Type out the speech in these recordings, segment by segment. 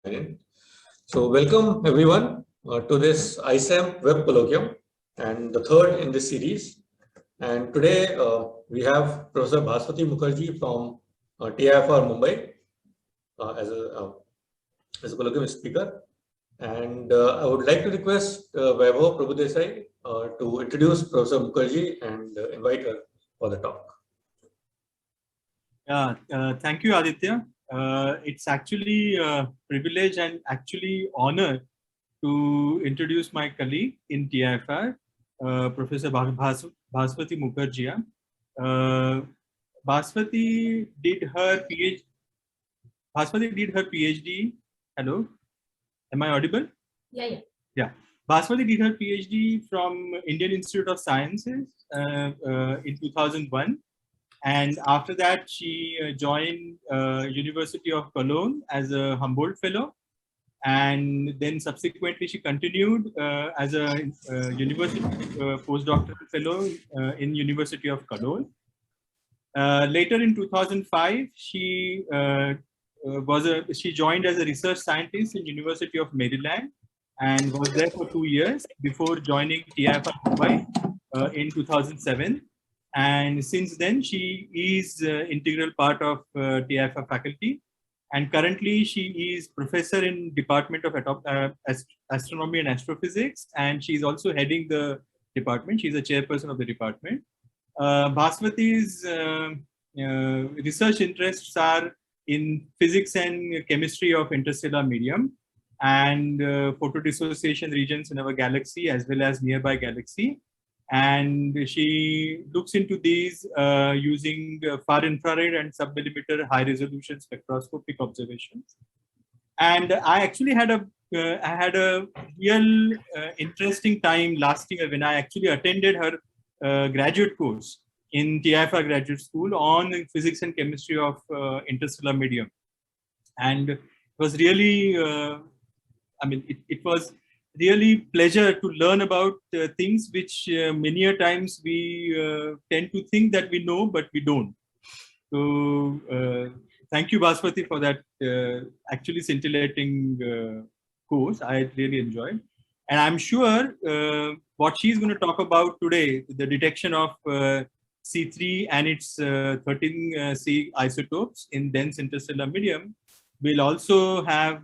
So welcome everyone to this ISAM web colloquium and the third in this series. And today we have Professor Bhaswati Mukherjee from TIFR Mumbai as a colloquium speaker. And I would like to request Vaibhav Prabhudesai to introduce Professor Mukherjee and invite her for the talk. Thank you, Aditya. It's actually a privilege and actually honor to introduce my colleague in TIFR, Professor Bhaswati Mukherjee. Bhaswati did her PhD. Hello, am I audible? Yeah. Bhaswati did her PhD from Indian Institute of Sciences in 2001. And after that, she joined University of Cologne as a Humboldt Fellow. And then subsequently, she continued as a university postdoctoral fellow in University of Cologne. Later in 2005, she joined as a research scientist in University of Maryland and was there for 2 years before joining TIFR Mumbai in 2007. And since then, she is integral part of TIFR faculty. And currently, she is professor in Department of Astronomy and Astrophysics. And she's also heading the department. She's a chairperson of the department. Bhaswati's research interests are in physics and chemistry of interstellar medium and photodissociation regions in our galaxy as well as nearby galaxy. And she looks into these using far infrared and sub-millimeter high resolution spectroscopic observations. And I actually had a real interesting time last year when I actually attended her graduate course in TIFR Graduate School on physics and chemistry of interstellar medium. And it was really, it was really pleasure to learn about things which many a times we tend to think that we know, but we don't. So thank you, Bhaswati, for that actually scintillating course. I really enjoyed. And I'm sure what she's going to talk about today, the detection of C3 and its 13C isotopes in dense interstellar medium, will also have,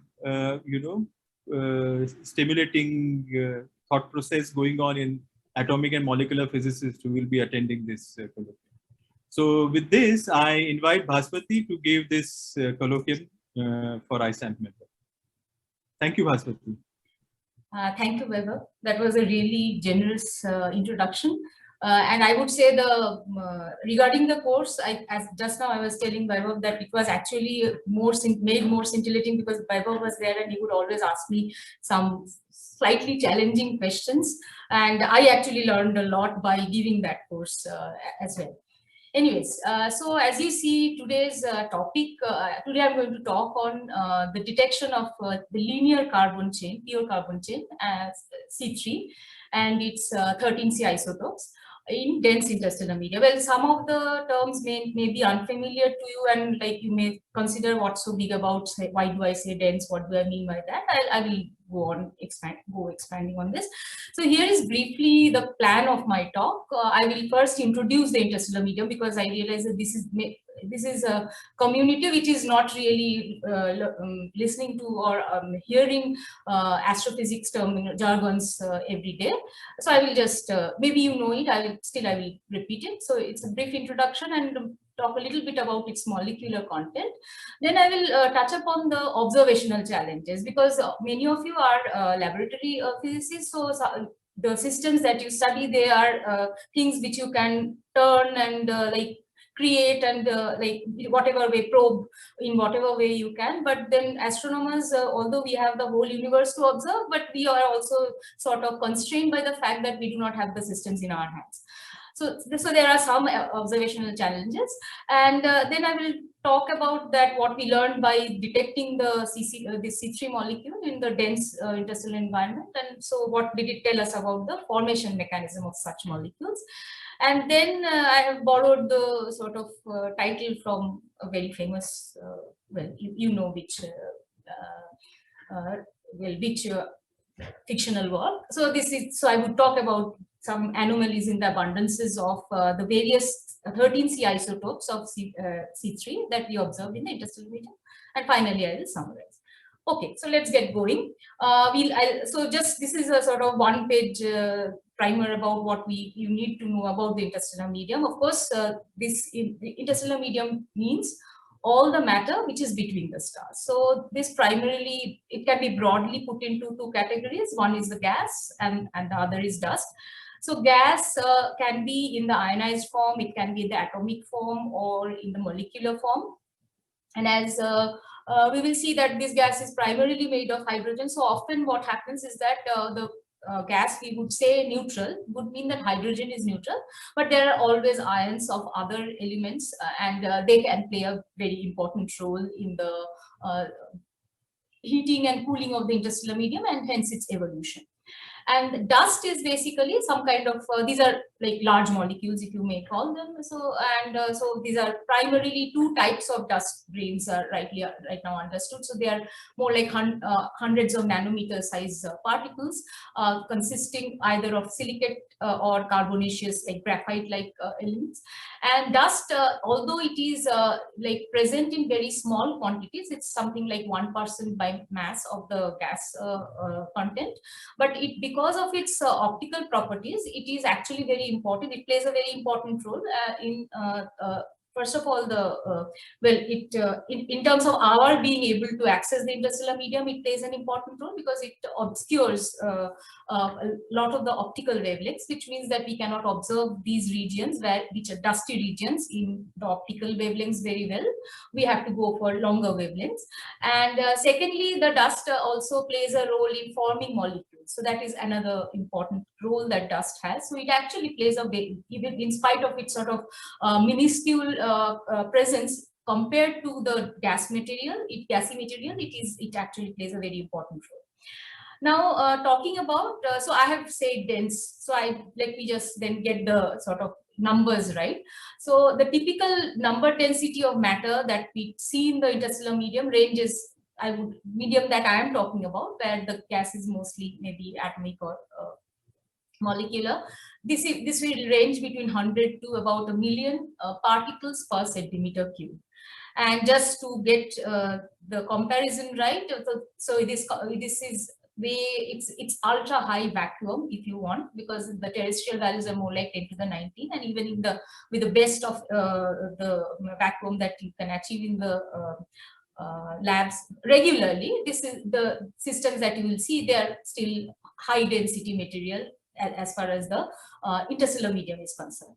stimulating thought process going on in atomic and molecular physicists who will be attending this colloquium. So with this, I invite Bhaswati to give this colloquium for ISAM member. Thank you, Bhaswati. Thank you, Vaibhav. That was a really generous introduction. And I would say regarding the course, as just now I was telling Vaibhav that it was actually made more scintillating because Vaibhav was there and he would always ask me some slightly challenging questions. And I actually learned a lot by giving that course as well. Anyways, so as you see today's topic, today I'm going to talk on the detection of the linear carbon chain, pure carbon chain, as C3, and its 13C isotopes in dense interstellar media. Well, some of the terms may be unfamiliar to you, and like you may consider what's so big about, say, why do I say dense? What do I mean by that? I will go expanding on this. So here is briefly the plan of my talk. I will first introduce the interstellar medium because I realize that this is a community which is not really listening to or hearing astrophysics jargons every day. So I will just, maybe you know it, I will repeat it. So it's a brief introduction and talk a little bit about its molecular content. Then I will touch upon the observational challenges because many of you are laboratory physicists. So the systems that you study, they are things which you can turn and create and whatever way probe in whatever way you can. But then astronomers, although we have the whole universe to observe, but we are also sort of constrained by the fact that we do not have the systems in our hands. So there are some observational challenges, and then I will talk about that what we learned by detecting the C3 molecule in the dense interstellar environment, and so what did it tell us about the formation mechanism of such molecules. And then I have borrowed the sort of title from a very famous, well, you know which which fictional work. So I would talk about some anomalies in the abundances of the various 13 C isotopes of C3 that we observed in the interstellar medium. And finally, I will summarize. Okay, so let's get going. This is a sort of one-page primer about what you need to know about the interstellar medium. Of course, the interstellar medium means all the matter which is between the stars. So this primarily, it can be broadly put into two categories. One is the gas and the other is dust. So gas can be in the ionized form, it can be in the atomic form or in the molecular form. And as we will see that this gas is primarily made of hydrogen. So often what happens is that the gas, we would say neutral, would mean that hydrogen is neutral, but there are always ions of other elements and they can play a very important role in the heating and cooling of the interstellar medium and hence its evolution. And dust is basically some kind of, these are like large molecules, if you may call them. So these are primarily two types of dust grains are right now understood. So they are more like hundreds of nanometer size particles consisting either of silicate or carbonaceous, like graphite-like elements. And dust, although it is like present in very small quantities, it's something like 1% by mass of the gas content, but because of its optical properties, it is actually very important. It plays a very important role in first of all, in terms of our being able to access the interstellar medium, it plays an important role because it obscures a lot of the optical wavelengths, which means that we cannot observe these regions which are dusty regions in the optical wavelengths very well. We have to go for longer wavelengths. And secondly, the dust also plays a role in forming molecules. So that is another important role that dust has. So it actually plays even in spite of its sort of minuscule presence compared to the gassy material, it actually plays a very important role. Now, talking about, so I have said dense, so let me just then get the sort of numbers right. So the typical number density of matter that we see in the interstellar medium ranges, medium that I am talking about, where the gas is mostly maybe atomic or molecular. This will range between 100 to about 1 million particles per centimeter cube. And just to get the comparison right, so this is it's ultra high vacuum if you want, because the terrestrial values are more like 10 to the 19, and even with the best of the vacuum that you can achieve in the labs regularly, this is the systems that you will see, they are still high density material as far as the interstellar medium is concerned.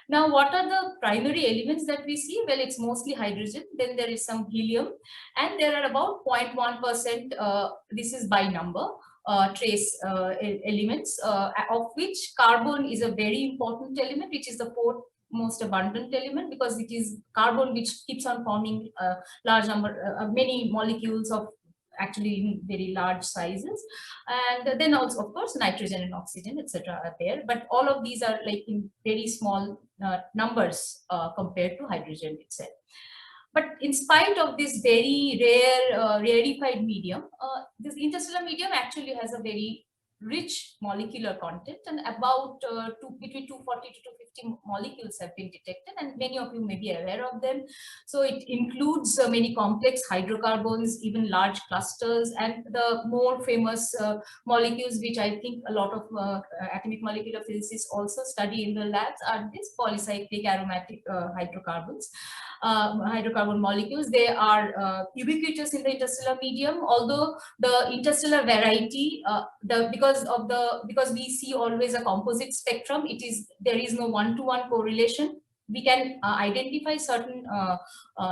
Now, what are the primary elements that we see? Well, it's mostly hydrogen, then there is some helium, and there are about 0.1%, this is by number, trace elements, of which carbon is a very important element, which is the fourth most abundant element, because it is carbon which keeps on forming a large number, many molecules of actually in very large sizes. And then also, of course, nitrogen and oxygen, etc. are there, but all of these are like in very small numbers compared to hydrogen itself. But in spite of this very rare, rarefied medium, this interstellar medium actually has a very rich molecular content, and about between 240 to 250 molecules have been detected, and many of you may be aware of them. So it includes many complex hydrocarbons, even large clusters, and the more famous molecules, which I think a lot of atomic molecular physicists also study in the labs, are these polycyclic aromatic hydrocarbons. Hydrocarbon molecules, they are ubiquitous in the interstellar medium, although the interstellar variety, because we see always a composite spectrum, there is no one-to-one correlation. We can identify certain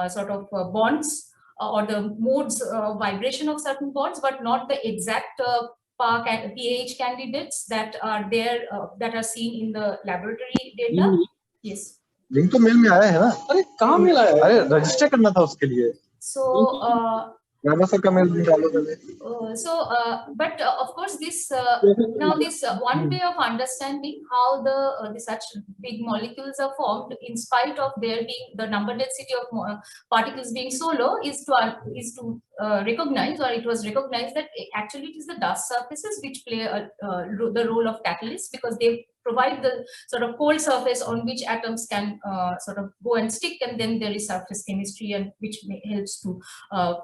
sort of bonds or the modes vibration of certain bonds, but not the exact pH candidates that are there, that are seen in the laboratory data. Yes. Link तो mail में आया है ना? अरे कहाँ मिला है? अरे रजिस्टर करना था उसके लिए. So But of course, this now this one way of understanding how the such big molecules are formed, in spite of there being the number density of particles being so low, is to recognize, or it was recognized, that actually it is the dust surfaces which play the role of catalyst, because they provide the sort of cold surface on which atoms can sort of go and stick, and then there is surface chemistry, and which helps to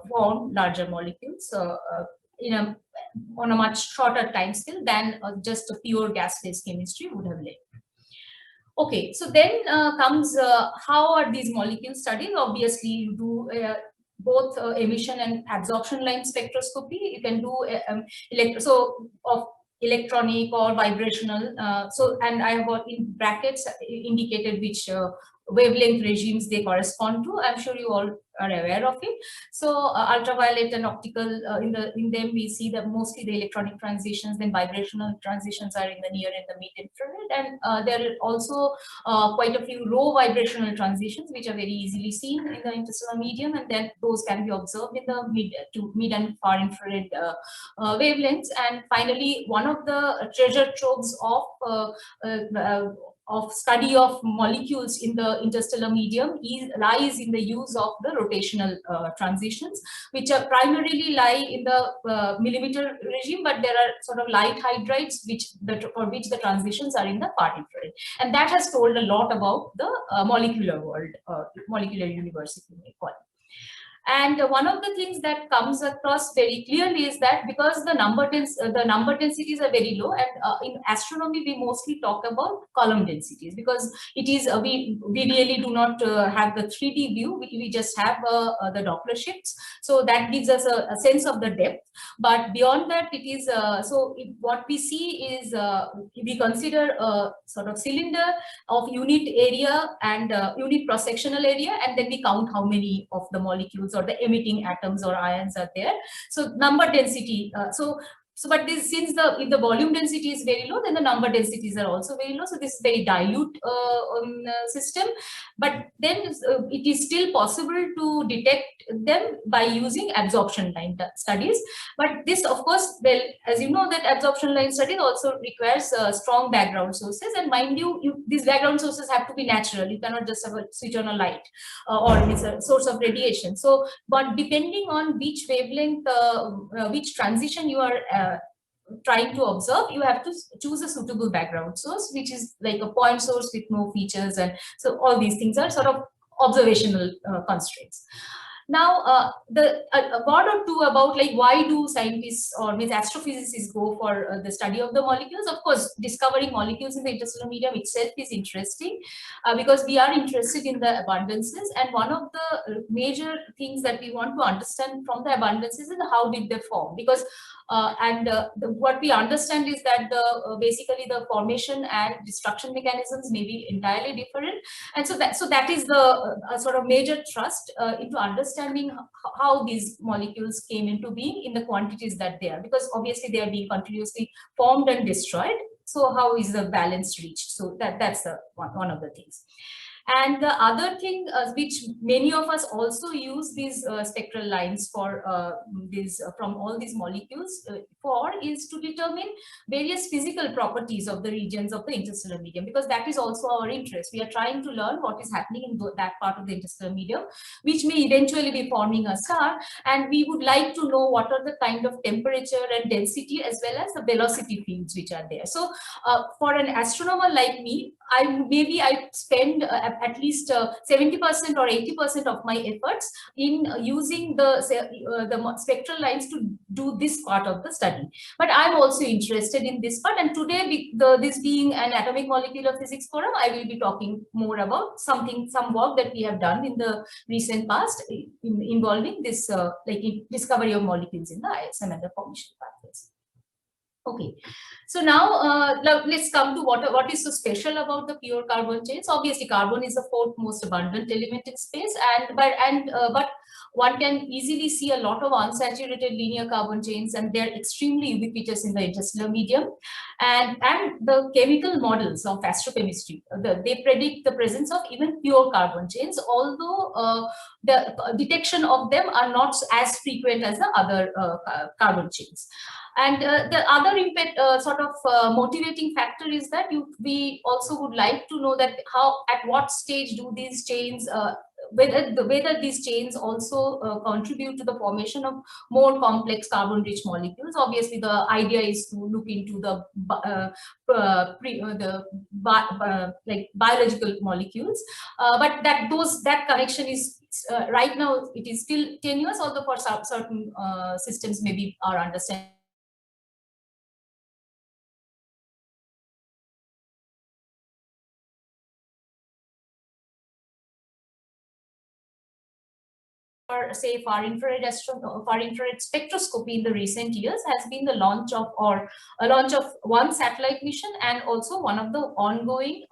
form larger molecules on a much shorter time scale than just a pure gas-phase chemistry would have led. Okay, so then comes how are these molecules studied? Obviously, you do both emission and absorption line spectroscopy. You can do of electronic or vibrational. And I have got in brackets indicated which wavelength regimes they correspond to. I'm sure you all are aware of it. So ultraviolet and optical, in them we see that mostly the electronic transitions, then vibrational transitions are in the near and the mid infrared, and there are also quite a few low vibrational transitions which are very easily seen in the interstellar medium, and then those can be observed in the mid and far infrared wavelengths. And finally, one of the treasure troves of study of molecules in the interstellar medium lies in the use of the rotational transitions, which are primarily lie in the millimeter regime, but there are sort of light hydrides for which the transitions are in the far infrared. And that has told a lot about the molecular world, molecular universe, if you may call it. And one of the things that comes across very clearly is that because the number densities are very low, and in astronomy we mostly talk about column densities, because it is we really do not have the 3D view. We just have the Doppler shifts, so that gives us a sense of the depth. But beyond that, it is what we see is we consider a sort of cylinder of unit area and unit cross-sectional area, and then we count how many of the molecules or the emitting atoms or ions are there. So number density, but since if the volume density is very low, then the number densities are also very low. So this is very dilute system. But then it is still possible to detect them by using absorption line studies. But this, of course, well, as you know, that absorption line studies also requires strong background sources. And mind you, these background sources have to be natural. You cannot just have a switch on a light or it's a source of radiation. So, but depending on which wavelength, which transition you are trying to observe, you have to choose a suitable background source, which is like a point source with no features. And so all these things are sort of observational constraints. Now, a word or two about like why do scientists or astrophysicists go for the study of the molecules. Of course, discovering molecules in the interstellar medium itself is interesting because we are interested in the abundances, and one of the major things that we want to understand from the abundances is how did they form, because what we understand is that basically the formation and destruction mechanisms may be entirely different, and so that is the sort of major thrust into understanding how these molecules came into being in the quantities that they are, because obviously they are being continuously formed and destroyed. So how is the balance reached? So that's one of the things. And the other thing which many of us also use these spectral lines for from all these molecules for is to determine various physical properties of the regions of the interstellar medium, because that is also our interest. We are trying to learn what is happening in that part of the interstellar medium, which may eventually be forming a star, and we would like to know what are the kind of temperature and density as well as the velocity fields which are there. So for an astronomer like me, I spend at least 70% or 80% of my efforts in using the spectral lines to do this part of the study. But I'm also interested in this part, and today, this being an atomic molecular physics forum, I will be talking more about some work that we have done in the recent past involving this discovery of molecules in the ISM and the formation pathways. Okay, so now let's come to what is so special about the pure carbon chains. Obviously, carbon is the fourth most abundant element in space, but one can easily see a lot of unsaturated linear carbon chains, and they're extremely ubiquitous in the interstellar medium. And the chemical models of astrochemistry, they predict the presence of even pure carbon chains, although the detection of them are not as frequent as the other carbon chains. And the other sort of motivating factor is that we also would like to know that at what stage do these chains, whether these chains also contribute to the formation of more complex carbon-rich molecules. Obviously, the idea is to look into the like biological molecules, but that connection is right now it is still tenuous, although for certain systems maybe our understanding say far infrared spectroscopy in the recent years has been the launch of one satellite mission and also one of the ongoing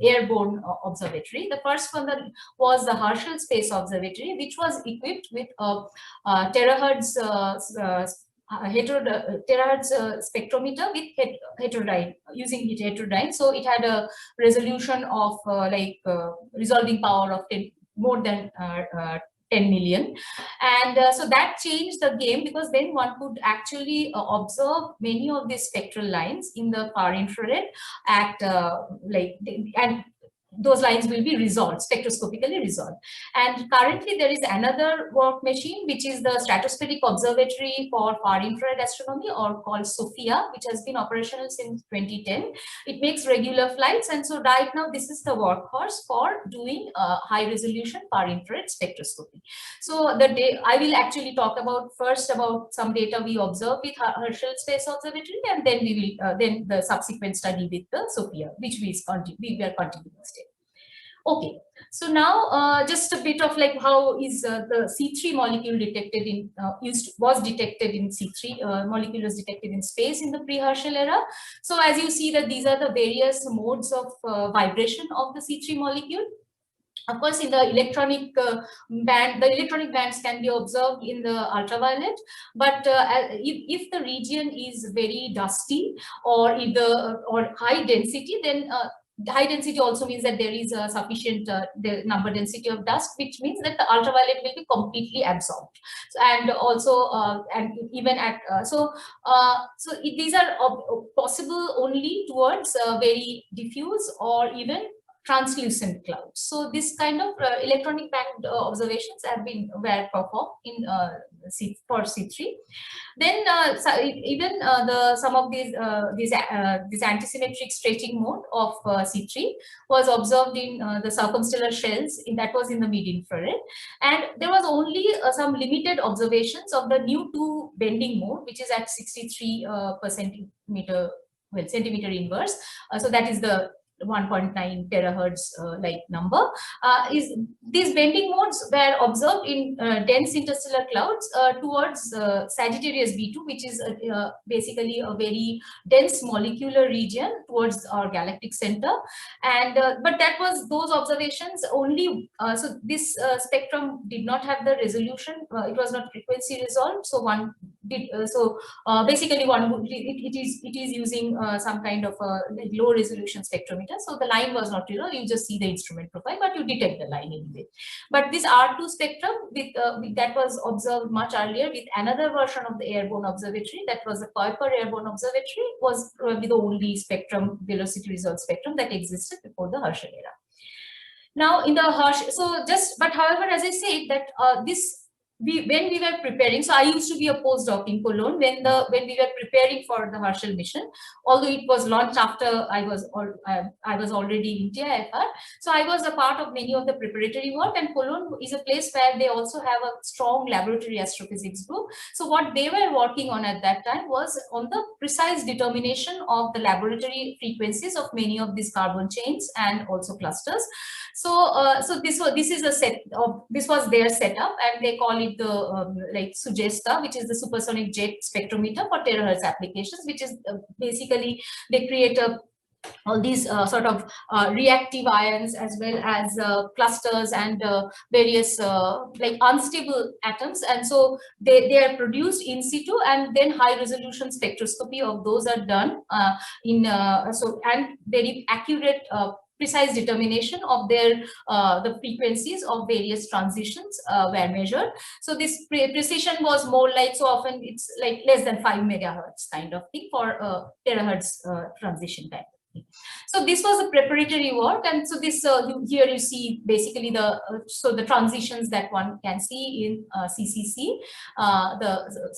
airborne observatory. The first one was the Herschel Space Observatory, which was equipped with a terahertz terahertz spectrometer with heterodyne, using heterodyne. So it had a resolution of resolving power of more than 10 million. And so that changed the game, because then one could actually observe many of these spectral lines in the far infrared at and those lines will be resolved, spectroscopically resolved. And currently there is another work machine, which is the Stratospheric Observatory for Far Infrared Astronomy, or called SOFIA, which has been operational since 2010. It makes regular flights, and so right now this is the workhorse for doing high resolution far infrared spectroscopy. So I will actually talk about first about some data we observed with Herschel Space Observatory, and then we will then the subsequent study with the SOFIA, which we were continuing still. Okay, so now just a bit of like how is the C3 molecule detected in was detected in C3 molecule was detected in space in the pre-Herschel era. So as you see that these are the various modes of vibration of the C3 molecule. Of course, in the electronic band, the electronic bands can be observed in the ultraviolet. But if the region is very dusty or or high density, then high density also means that there is a sufficient the number density of dust, which means that the ultraviolet will be completely absorbed. So, and also and even at these are possible only towards very diffuse or even translucent clouds. So this kind of electronic band observations were performed in for C3. Then even some of these this antisymmetric stretching mode of C3 was observed in the circumstellar shells. That was in the mid-infrared, and there was only some limited observations of the new 2 bending mode, which is at 63 centimeter inverse. So that is the 1.9 terahertz like number. These bending modes were observed in dense interstellar clouds towards Sagittarius B2, which is basically a very dense molecular region towards our galactic center. And but that was those observations only. So this spectrum did not have the resolution. It was not frequency resolved. So one did basically it is using some kind of a low resolution spectrometer. So the line was not resolved. You just see the instrument profile, but you detect the line anyway. But this R2 spectrum that was observed much earlier with another version of the airborne observatory, that was the Kuiper Airborne Observatory, was probably the only spectrum, velocity resolved spectrum, that existed before the Herschel era. Now in the Herschel, but however, as I said, that when we were preparing, so I used to be a postdoc in Cologne when we were preparing for the Herschel mission, although it was launched after I was already in TIFR. So I was a part of many of the preparatory work, and Cologne is a place where they also have a strong laboratory astrophysics group. So what they were working on at that time was on the precise determination of the laboratory frequencies of many of these carbon chains and also clusters. So this was their setup, and they call it the SUJESTA, which is the supersonic jet spectrometer for terahertz applications, which is basically they create all these sort of reactive ions as well as clusters and various unstable atoms, and so they are produced in situ, and then high resolution spectroscopy of those are done and very accurate precise determination of their the frequencies of various transitions were measured. So this precision was more like, so often it's like less than 5 megahertz kind of thing for terahertz transition time. So this was a preparatory work, and so this here you see basically the so the transitions that one can see in CCC, the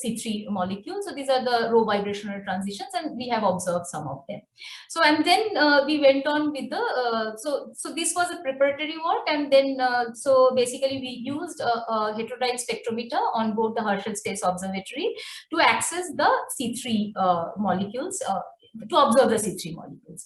C3 molecule. So these are the row vibrational transitions, and we have observed some of them. So and then we went on with the so this was a preparatory work, and then so basically we used a heterodyne spectrometer on board the Herschel Space Observatory to access the C3 molecules. To observe the C3 molecules.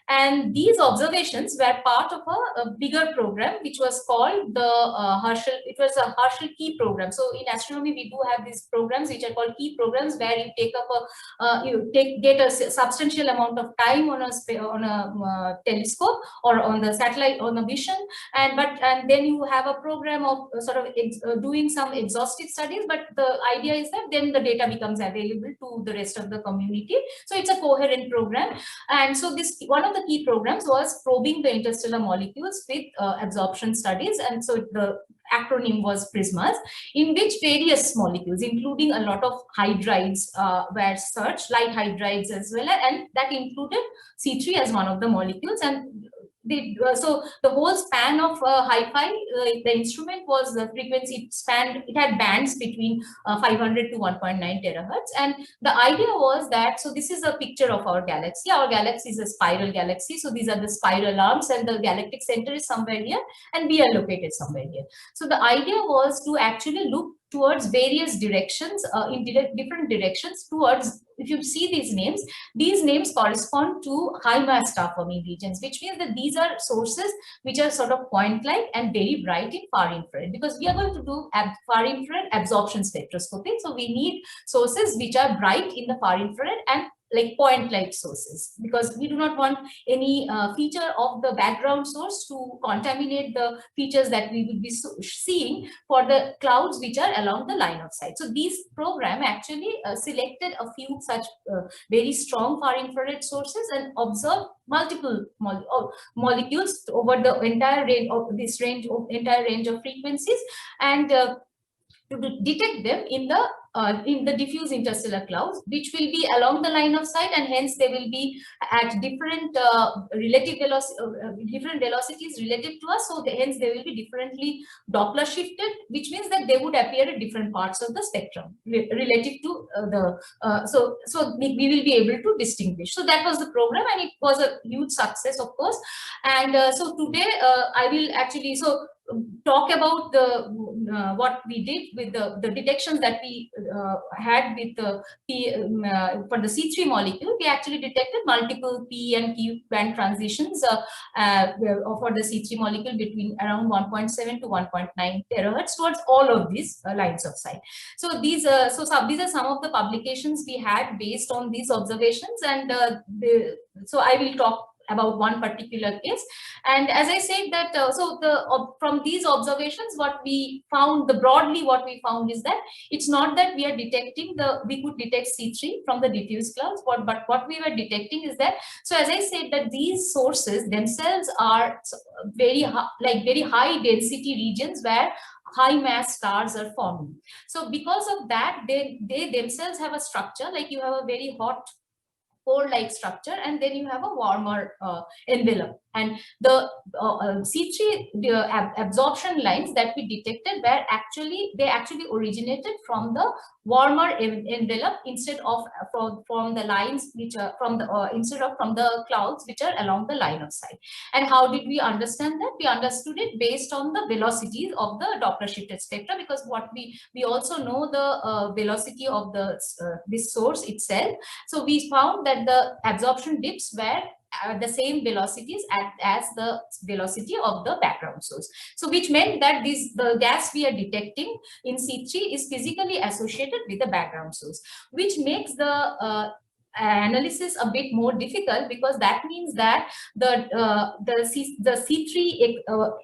And these observations were part of a bigger program, which was called the Herschel. It was a Herschel Key program. So in astronomy, we do have these programs which are called key programs, where you take up get a substantial amount of time on a telescope or on the satellite, on a mission, and then you have a program of sort of doing some exhaustive studies. But the idea is that then the data becomes available to the rest of the community. So it's a coherent program, and so this one of the key programs was probing the interstellar molecules with absorption studies, and so the acronym was PRISMAS, in which various molecules, including a lot of hydrides, were searched, light hydrides as well, and that included C3 as one of the molecules. And so the whole span of HiFi, the instrument was the frequency spanned, it had bands between 500 to 1.9 terahertz. And the idea was that, so this is a picture of our galaxy. Our galaxy is a spiral galaxy. So these are the spiral arms, and the galactic center is somewhere here, and we are located somewhere here. So the idea was to actually look towards various directions, in different directions towards, if you see these names correspond to high mass star forming regions, which means that these are sources which are sort of point-like and very bright in far infrared, because we are going to do far infrared absorption spectroscopy. So we need sources which are bright in the far infrared and like point-like sources, because we do not want any feature of the background source to contaminate the features that we will be seeing for the clouds which are along the line of sight. So this program actually selected a few such very strong far infrared sources and observed multiple molecules over the entire range of entire range of frequencies, and to detect them in the diffuse interstellar clouds, which will be along the line of sight, and hence they will be at different relative velocities relative to us. So hence they will be differently Doppler shifted, which means that they would appear at different parts of the spectrum relative to so we will be able to distinguish. So that was the program, and it was a huge success, of course. And so today I will actually talk about the what we did with the detections that we had with the for the C3 molecule. We actually detected multiple P and Q band transitions for the C3 molecule between around 1.7 to 1.9 terahertz towards all of these lines of sight. So these are some of the publications we had based on these observations, and so I will talk about one particular case. And as I said that, from these observations, what we found, broadly what we found is that it's not that we are detecting we could detect C3 from the diffuse clouds, but what we were detecting is that, so as I said, that these sources themselves are very high density regions where high mass stars are forming. So because of that, they themselves have a structure, like you have a very hot core-like structure, and then you have a warmer envelope. And the C3 absorption lines that we detected were actually originated from the warmer envelope instead of from the lines which are from the clouds which are along the line of sight. And how did we understand that? We understood it based on the velocities of the Doppler shifted spectra, because what we also know the velocity of this source itself. So we found that the absorption dips were the same velocities as the velocity of the background source. So which meant that the gas we are detecting in C3 is physically associated with the background source, which makes the analysis a bit more difficult, because that means that the C3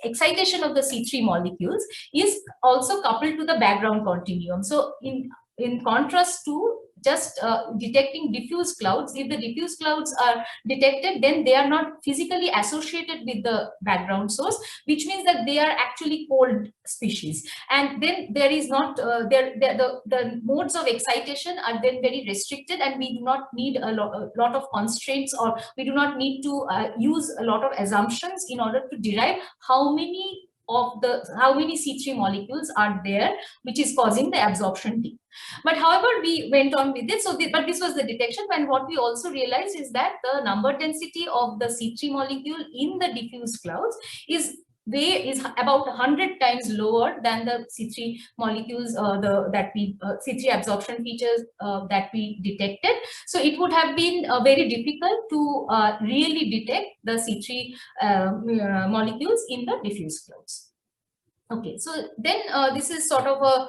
excitation of the C3 molecules is also coupled to the background continuum. So in contrast to just detecting diffuse clouds. If the diffuse clouds are detected, then they are not physically associated with the background source, which means that they are actually cold species. And then there is not, the modes of excitation are then very restricted, and we do not need a lot of constraints, or we do not need to use a lot of assumptions in order to derive how many C3 molecules are there, which is causing the absorption dip. But however, we went on with it. But this was the detection. And what we also realized is that the number density of the C3 molecule in the diffuse clouds is about 100 times lower than the C3 molecules, C3 absorption features that we detected. So it would have been very difficult to really detect the C3 molecules in the diffuse clouds. Okay, so then this is sort of a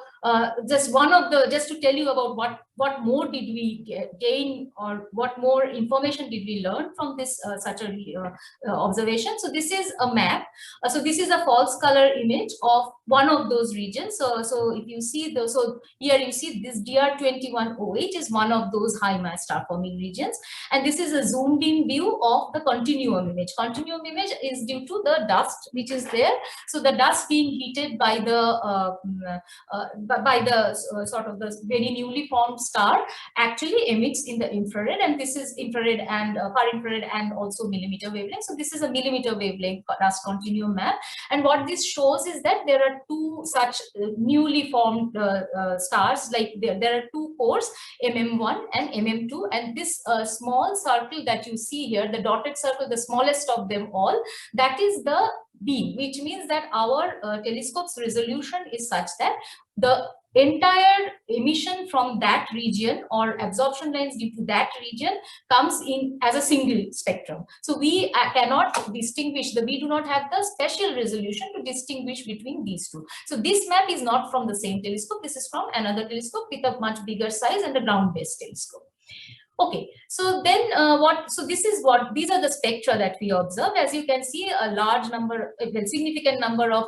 just to tell you about what more did we gain, or what more information did we learn from this such a observation. So this is a map. So this is a false color image of one of those regions. So if you see here you see this DR21OH is one of those high mass star forming regions, and this is a zoomed in view of the continuum image. Continuum image is due to the dust which is there. So the dust being heated by the sort of the very newly formed star actually emits in the infrared, and this is infrared and far infrared and also millimeter wavelength. So this is a millimeter wavelength dust continuum map, and what this shows is that there are two such newly formed stars. Like there are two cores, MM1 and MM2, and this small circle that you see here, the dotted circle, the smallest of them all, that is the beam, which means that our telescope's resolution is such that the entire emission from that region or absorption lines due to that region comes in as a single spectrum. So we cannot distinguish, we do not have the special resolution to distinguish between these two. So this map is not from the same telescope. This is from another telescope with a much bigger size and a ground-based telescope. Okay, so then these are the spectra that we observed. As you can see, a large number, a significant number of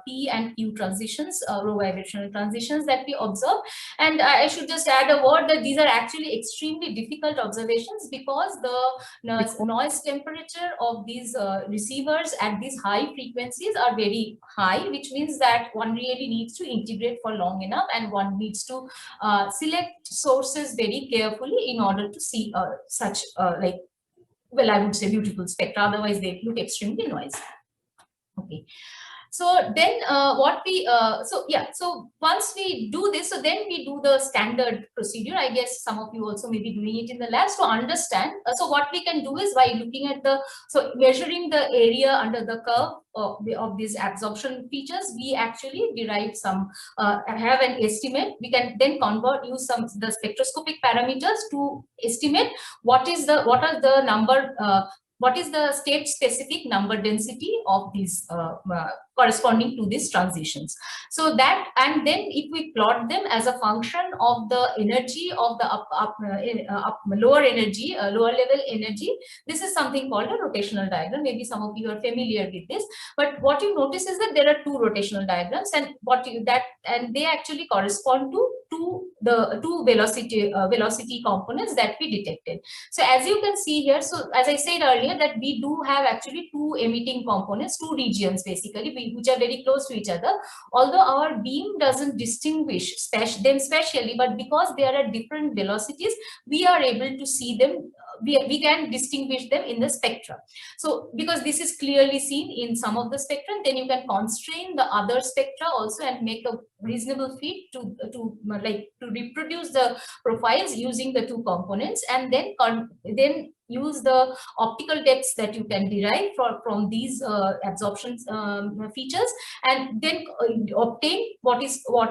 P and Q transitions, row vibrational transitions that we observe. And I should just add a word that these are actually extremely difficult observations, because the noise temperature of these receivers at these high frequencies are very high, which means that one really needs to integrate for long enough, and one needs to select sources very carefully in order to see such I would say beautiful spectra. Otherwise they look extremely noisy. Okay, so then so once we do this, so then we do the standard procedure. I guess some of you also may be doing it in the labs to understand. So what we can do is, by looking at measuring the area under the curve of these absorption features, we actually derive some, have an estimate. We can then use the spectroscopic parameters to estimate what is the state specific number density of these corresponding to these transitions. So that, and then if we plot them as a function of the energy of the lower level energy, this is something called a rotational diagram. Maybe some of you are familiar with this, but what you notice is that there are two rotational diagrams, and they actually correspond to the two velocity components that we detected. So as you can see here, so as I said earlier, that we do have actually two emitting components, two regions basically, which are very close to each other. Although our beam doesn't distinguish them spatially, but because they are at different velocities, we are able to see them. We can distinguish them in the spectra. So because this is clearly seen in some of the spectra, then you can constrain the other spectra also and make a reasonable fit to reproduce the profiles using the two components, and then use the optical depths that you can derive from these absorption features, and then obtain what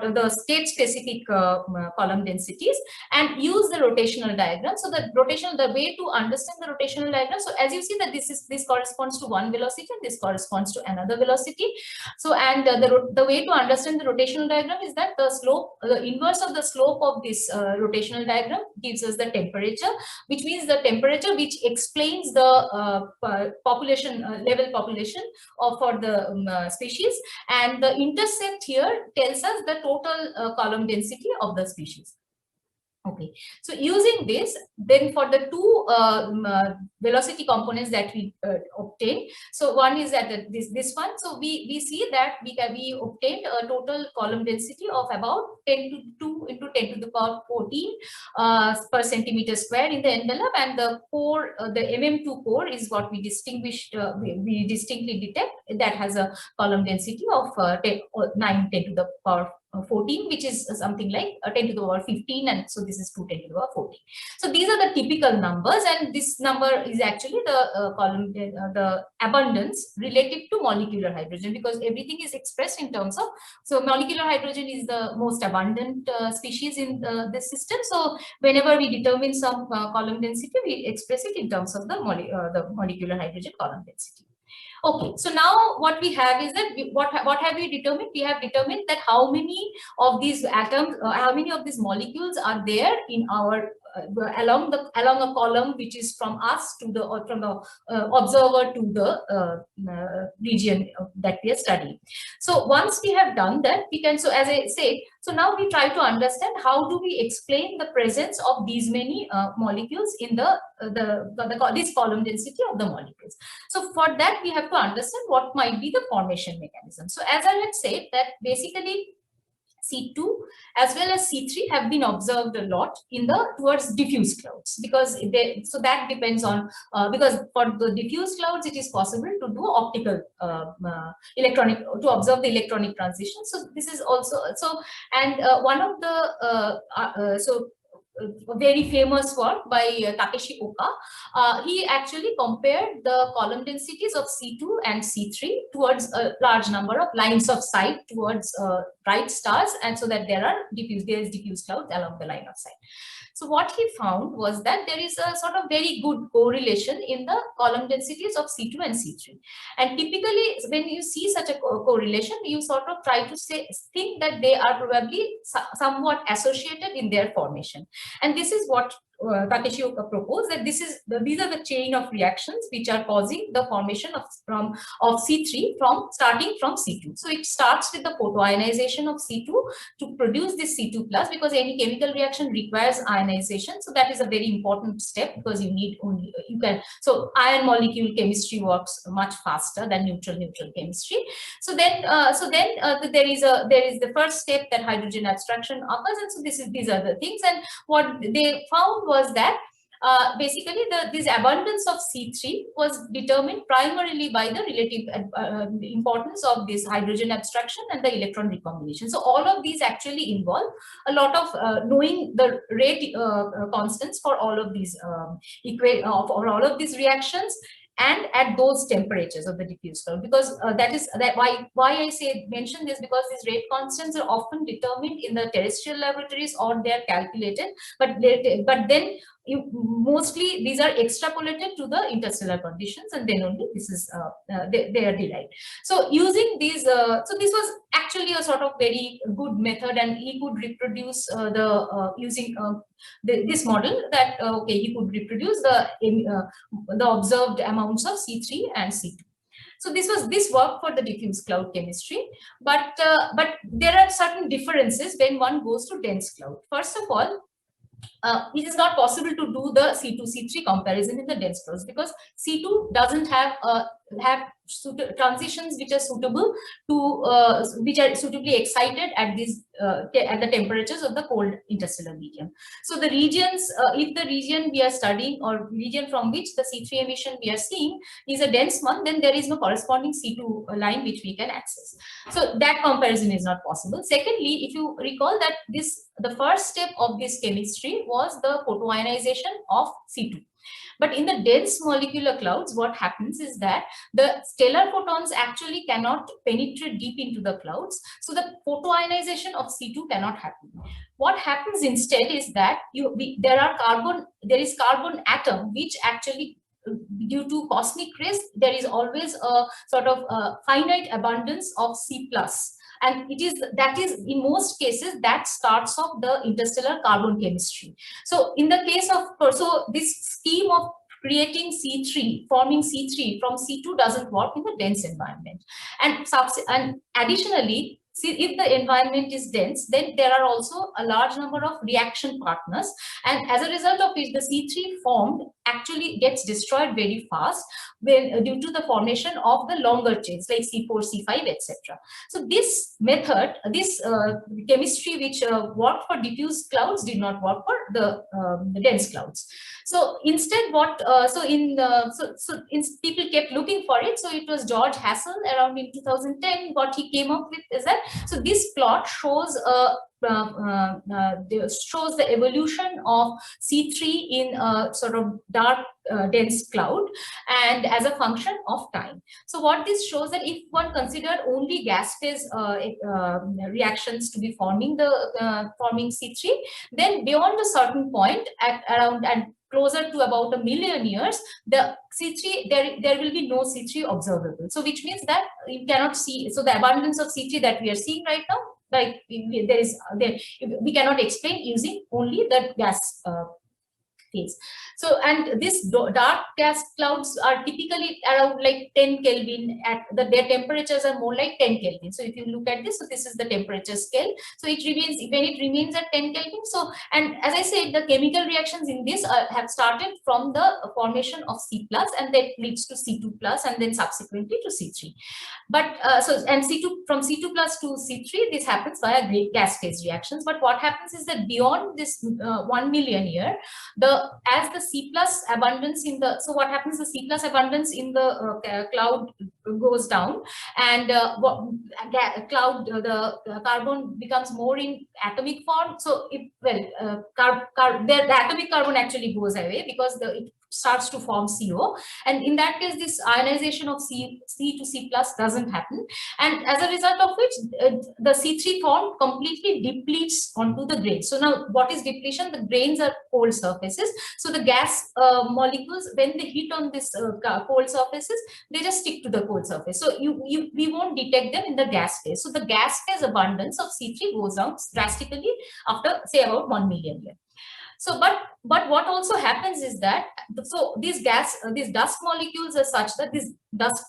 are the state specific column densities, and use the rotational diagram. So the way to understand the rotational diagram, so as you see that this corresponds to one velocity and this corresponds to another velocity. So, and the way to understand the rotational diagram is that the inverse of the slope of this rotational diagram gives us the temperature, which means the temperature which explains the level population for the species, and the intercept here tells us the total column density of the species. Okay, so using this, then for the two velocity components that we obtain, so one is at this one. So we see that we obtained a total column density of about 10 to 2 into 10 to the power 14 per centimeter square in the envelope, and the core, the MM2 core is what we distinguished, we distinctly detect that has a column density of 10 to the power 14, which is something like 10 to the power 15, and so this is 2 10 to the power 14. So these are the typical numbers, and this number is actually the column, the abundance relative to molecular hydrogen, because everything is expressed in terms of, so molecular hydrogen is the most abundant species in this system. So whenever we determine some column density, we express it in terms of the molecular hydrogen column density. Okay, so now what we have is that what have we determined? We have determined that how many of these atoms, how many of these molecules are there in our along a column which is from us to the, or from the observer to the region that we are studying. So once we have done that, we can, so as I say, so now we try to understand how do we explain the presence of these many molecules in this column density of the molecules. So for that we have to understand what might be the formation mechanism. So as I had said, that basically C2 as well as C3 have been observed a lot in the towards diffuse clouds, because so that depends on because for the diffuse clouds it is possible to do optical electronic, to observe the electronic transition. So this is also so, and one of the a very famous work by Takeshi Oka. He actually compared the column densities of C2 and C3 towards a large number of lines of sight towards bright stars, and so that there is diffuse clouds along the line of sight. So what he found was that there is a sort of very good correlation in the column densities of C2 and C3. And typically when you see such a correlation, you sort of try to think that they are probably somewhat associated in their formation. And this is what Takeshi Oka proposed, that these are the chain of reactions which are causing the formation of C3 starting from C2. So it starts with the photoionization of C2 to produce this C2 plus, because any chemical reaction requires ionization. So that is a very important step, because so ion molecule chemistry works much faster than neutral chemistry. So then there is the first step, that hydrogen abstraction occurs, and so these are the things. And what they found was that basically this abundance of C3 was determined primarily by the relative importance of this hydrogen abstraction and the electron recombination. So all of these actually involve a lot of knowing the rate constants for all of these for all of these reactions, and at those temperatures of the diffuse cloud, because why I mention this, because these rate constants are often determined in the terrestrial laboratories, or they are calculated, but then mostly these are extrapolated to the interstellar conditions, and then only this is they are derived. So using these, so this was actually a sort of very good method, and he could reproduce using this model, that okay, he could reproduce the observed amounts of C3 and C2. So this work for the diffuse cloud chemistry, but there are certain differences when one goes to dense cloud. First of all, it is not possible to do the C2 C3 comparison in the dense clouds, because C2 doesn't have transitions which are suitable to which are suitably excited at the temperatures of the cold interstellar medium. So the regions, if the region we are studying, or region from which the C3 emission we are seeing is a dense one, then there is no corresponding C2 line which we can access. So that comparison is not possible. Secondly, if you recall that the first step of this chemistry was the photoionization of C2. But in the dense molecular clouds, what happens is that the stellar photons actually cannot penetrate deep into the clouds. So the photoionization of C2 cannot happen. What happens instead is that there is carbon atom, which actually, due to cosmic rays, there is always a sort of finite abundance of C+. And that is in most cases that starts off the interstellar carbon chemistry. So in the case of, so this scheme of creating C3, forming C3 from C2 doesn't work in the dense environment. And additionally, if the environment is dense, then there are also a large number of reaction partners, and as a result of which the C3 formed actually gets destroyed very fast when due to the formation of the longer chains like C4, C5, etc. So this method, this chemistry which worked for diffuse clouds did not work for the dense clouds. So instead, what people kept looking for it. So it was George Hassel around in 2010. What he came up with is that, so this plot shows shows the evolution of C3 in a sort of dark dense cloud, and as a function of time. So what this shows that if one considered only gas phase reactions to be forming the forming C3, then beyond a certain point at around and closer to about 1 million years, the C3, there will be no C3 observable. So which means that you cannot see, so the abundance of C3 that we are seeing right now, like we cannot explain using only the gas phase. So, and this dark gas clouds are typically around like 10 Kelvin at their temperatures are more like 10 Kelvin. So if you look at this, so this is the temperature scale. So it remains, when it remains at 10 Kelvin. So, and as I said, the chemical reactions in this have started from the formation of C plus, and that leads to C2 plus, and then subsequently to C3. But and C2, from C2 plus to C3, this happens via gas phase reactions. But what happens is that beyond this 1 million year, as the C plus abundance in the, so what happens, the C plus abundance in the cloud goes down, and the carbon becomes more in atomic form. So if, well, the atomic carbon actually goes away because it starts to form CO, and in that case this ionization of C to C plus doesn't happen, and as a result of which the C3 form completely depletes onto the grains. So now what is depletion? The grains are cold surfaces, so the gas molecules, when they hit on this cold surfaces, they just stick to the cold surface, so we won't detect them in the gas phase. So the gas phase abundance of C3 goes down drastically after, say, about 1 million years. So, but what also happens is that, so these dust molecules are such that these dust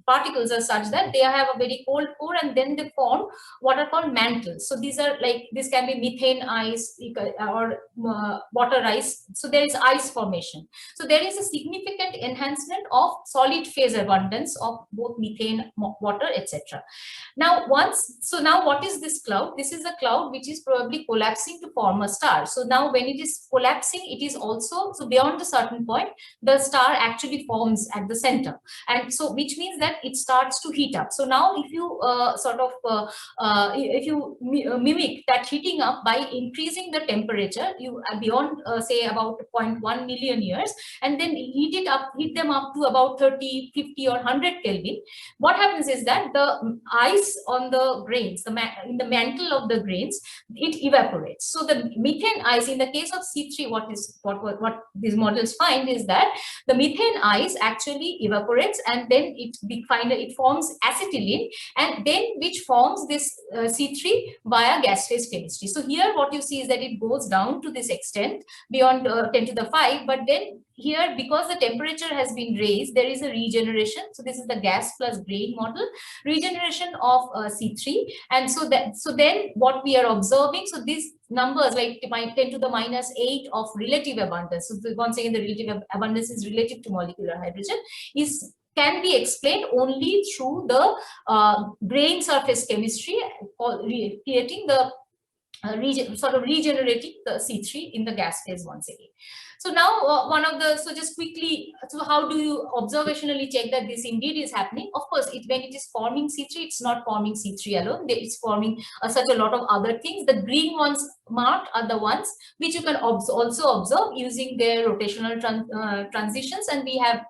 particles are such that they have a very cold core, and then they form what are called mantles. So these are like, this can be methane ice or water ice. So there is ice formation. So there is a significant enhancement of solid phase abundance of both methane, water, etc. Now now what is this cloud? This is a cloud which is probably collapsing to form a star. So now when it is collapsing, it is also, so beyond a certain point, the star actually forms at the center, and so which means that it starts to heat up. So now if you mimic that heating up by increasing the temperature, you beyond say about 0.1 million years, and then heat them up to about 30, 50 or 100 Kelvin, what happens is that the ice on the grains, in the mantle of the grains, it evaporates. So the methane ice, in the case of C3, what these models find is that the methane ice actually evaporates, and then it forms acetylene, and then which forms this C3 via gas phase chemistry. So here what you see is that it goes down to this extent beyond 10 to the 5, but then here, because the temperature has been raised, there is a regeneration. So this is the gas plus grain model, regeneration of C3, and so then what we are observing, so these numbers like 10 to the minus 8 of relative abundance. So once again, the relative abundance is related to molecular hydrogen, can be explained only through the grain surface chemistry, creating the regenerating the C3 in the gas phase once again. So now just quickly, so how do you observationally check that this indeed is happening? Of course, when it is forming C3, it's not forming C3 alone. It's forming such a lot of other things. The green ones marked are the ones which you can also observe using their rotational transitions, and we have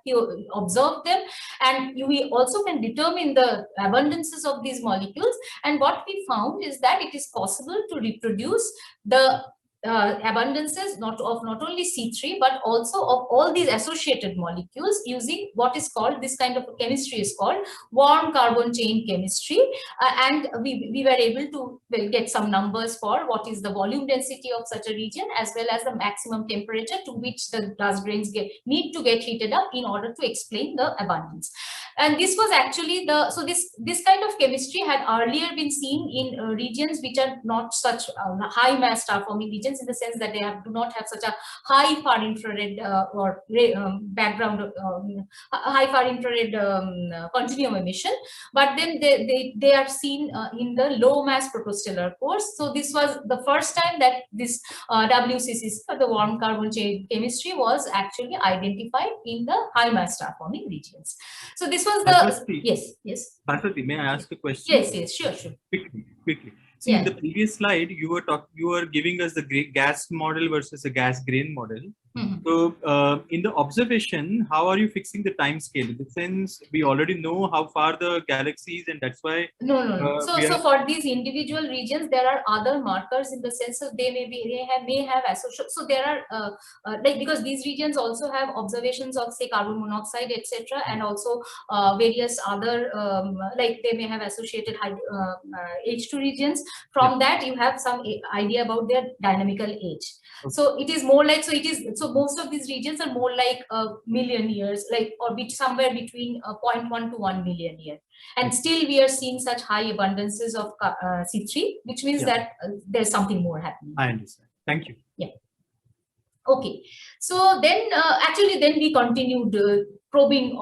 observed them, and we also can determine the abundances of these molecules. And what we found is that it is possible to reproduce the abundances not only C3 but also of all these associated molecules using what is called, this kind of chemistry is called warm carbon chain chemistry, and we were able to get some numbers for what is the volume density of such a region as well as the maximum temperature to which the glass grains need to get heated up in order to explain the abundance. And this was actually this kind of chemistry had earlier been seen in regions which are not such high mass star forming regions, in the sense that they do not have such a high far infrared background, high far infrared continuum emission, but then they are seen in the low mass protostellar cores. So this was the first time that this WCCC, the warm carbon chain chemistry, was actually identified in the high mass star forming regions. So this was the yes. Bhaswati, may I ask a question? Yes, sure. Quickly. See, in the previous slide, you were giving us the gas model versus a gas grain model. Mm-hmm. So, in the observation, how are you fixing the time scale? In the sense, we already know how far the galaxy is, and that's why. No. So for these individual regions, there are other markers, in the sense of they may have associated. So there are like, because these regions also have observations of, say, carbon monoxide, etc., and also various other like they may have associated H2 regions. From that, you have some idea about their dynamical age. Okay. So it is more like, so most of these regions are more like a million years, like, or somewhere between 0.1 to 1 million year. And still we are seeing such high abundances of C3, which means that there's something more happening. I understand. Thank you. Yeah. Okay. So then actually then we continued probing,